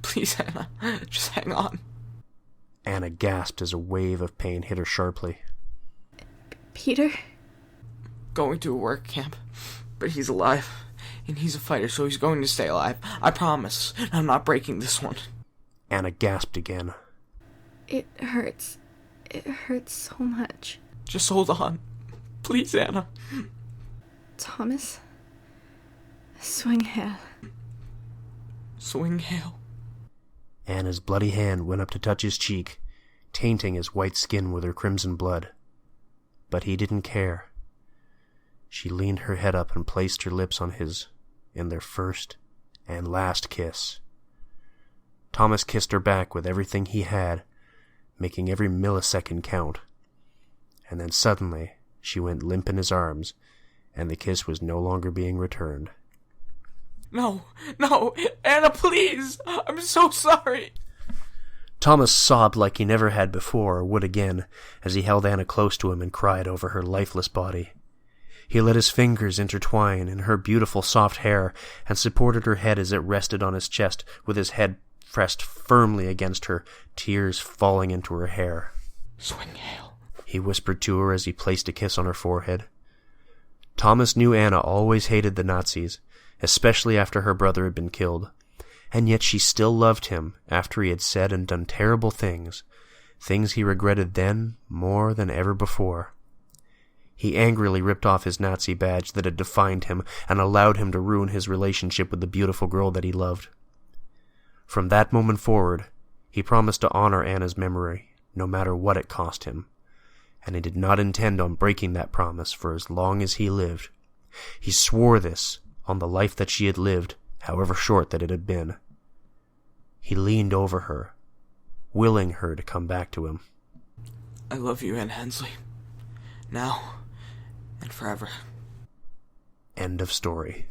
Speaker 3: Please, Anna, just hang on.
Speaker 1: Anna gasped as a wave of pain hit her sharply.
Speaker 4: Peter?
Speaker 3: Going to a work camp, but he's alive, and he's a fighter, so he's going to stay alive. I promise. I'm not breaking this one.
Speaker 1: Anna gasped again.
Speaker 4: It hurts. It hurts so much.
Speaker 3: Just hold on. Please, Anna.
Speaker 4: Thomas? Swing hail.
Speaker 3: Swing hail.
Speaker 1: Anna's bloody hand went up to touch his cheek, tainting his white skin with her crimson blood. But he didn't care. She leaned her head up and placed her lips on his in their first and last kiss. Thomas kissed her back with everything he had, making every millisecond count. And then suddenly she went limp in his arms, and the kiss was no longer being returned.
Speaker 3: No, Anna, please! I'm so sorry!
Speaker 1: Thomas sobbed like he never had before or would again, as he held Anna close to him and cried over her lifeless body. He let his fingers intertwine in her beautiful soft hair and supported her head as it rested on his chest, with his head pressed firmly against her, tears falling into her hair.
Speaker 3: Swing hail,
Speaker 1: he whispered to her as he placed a kiss on her forehead. Thomas knew Anna always hated the Nazis, especially after her brother had been killed, and yet she still loved him after he had said and done terrible things he regretted then more than ever before. He angrily ripped off his Nazi badge that had defined him and allowed him to ruin his relationship with the beautiful girl that he loved. From that moment forward, He promised to honor Anna's memory, no matter what it cost him, and he did not intend on breaking that promise for as long as he lived. He swore this on the life that she had lived, however short that it had been. He leaned over her, willing her to come back to him.
Speaker 3: I love you, Anne Hensley. Now and forever.
Speaker 1: End of story.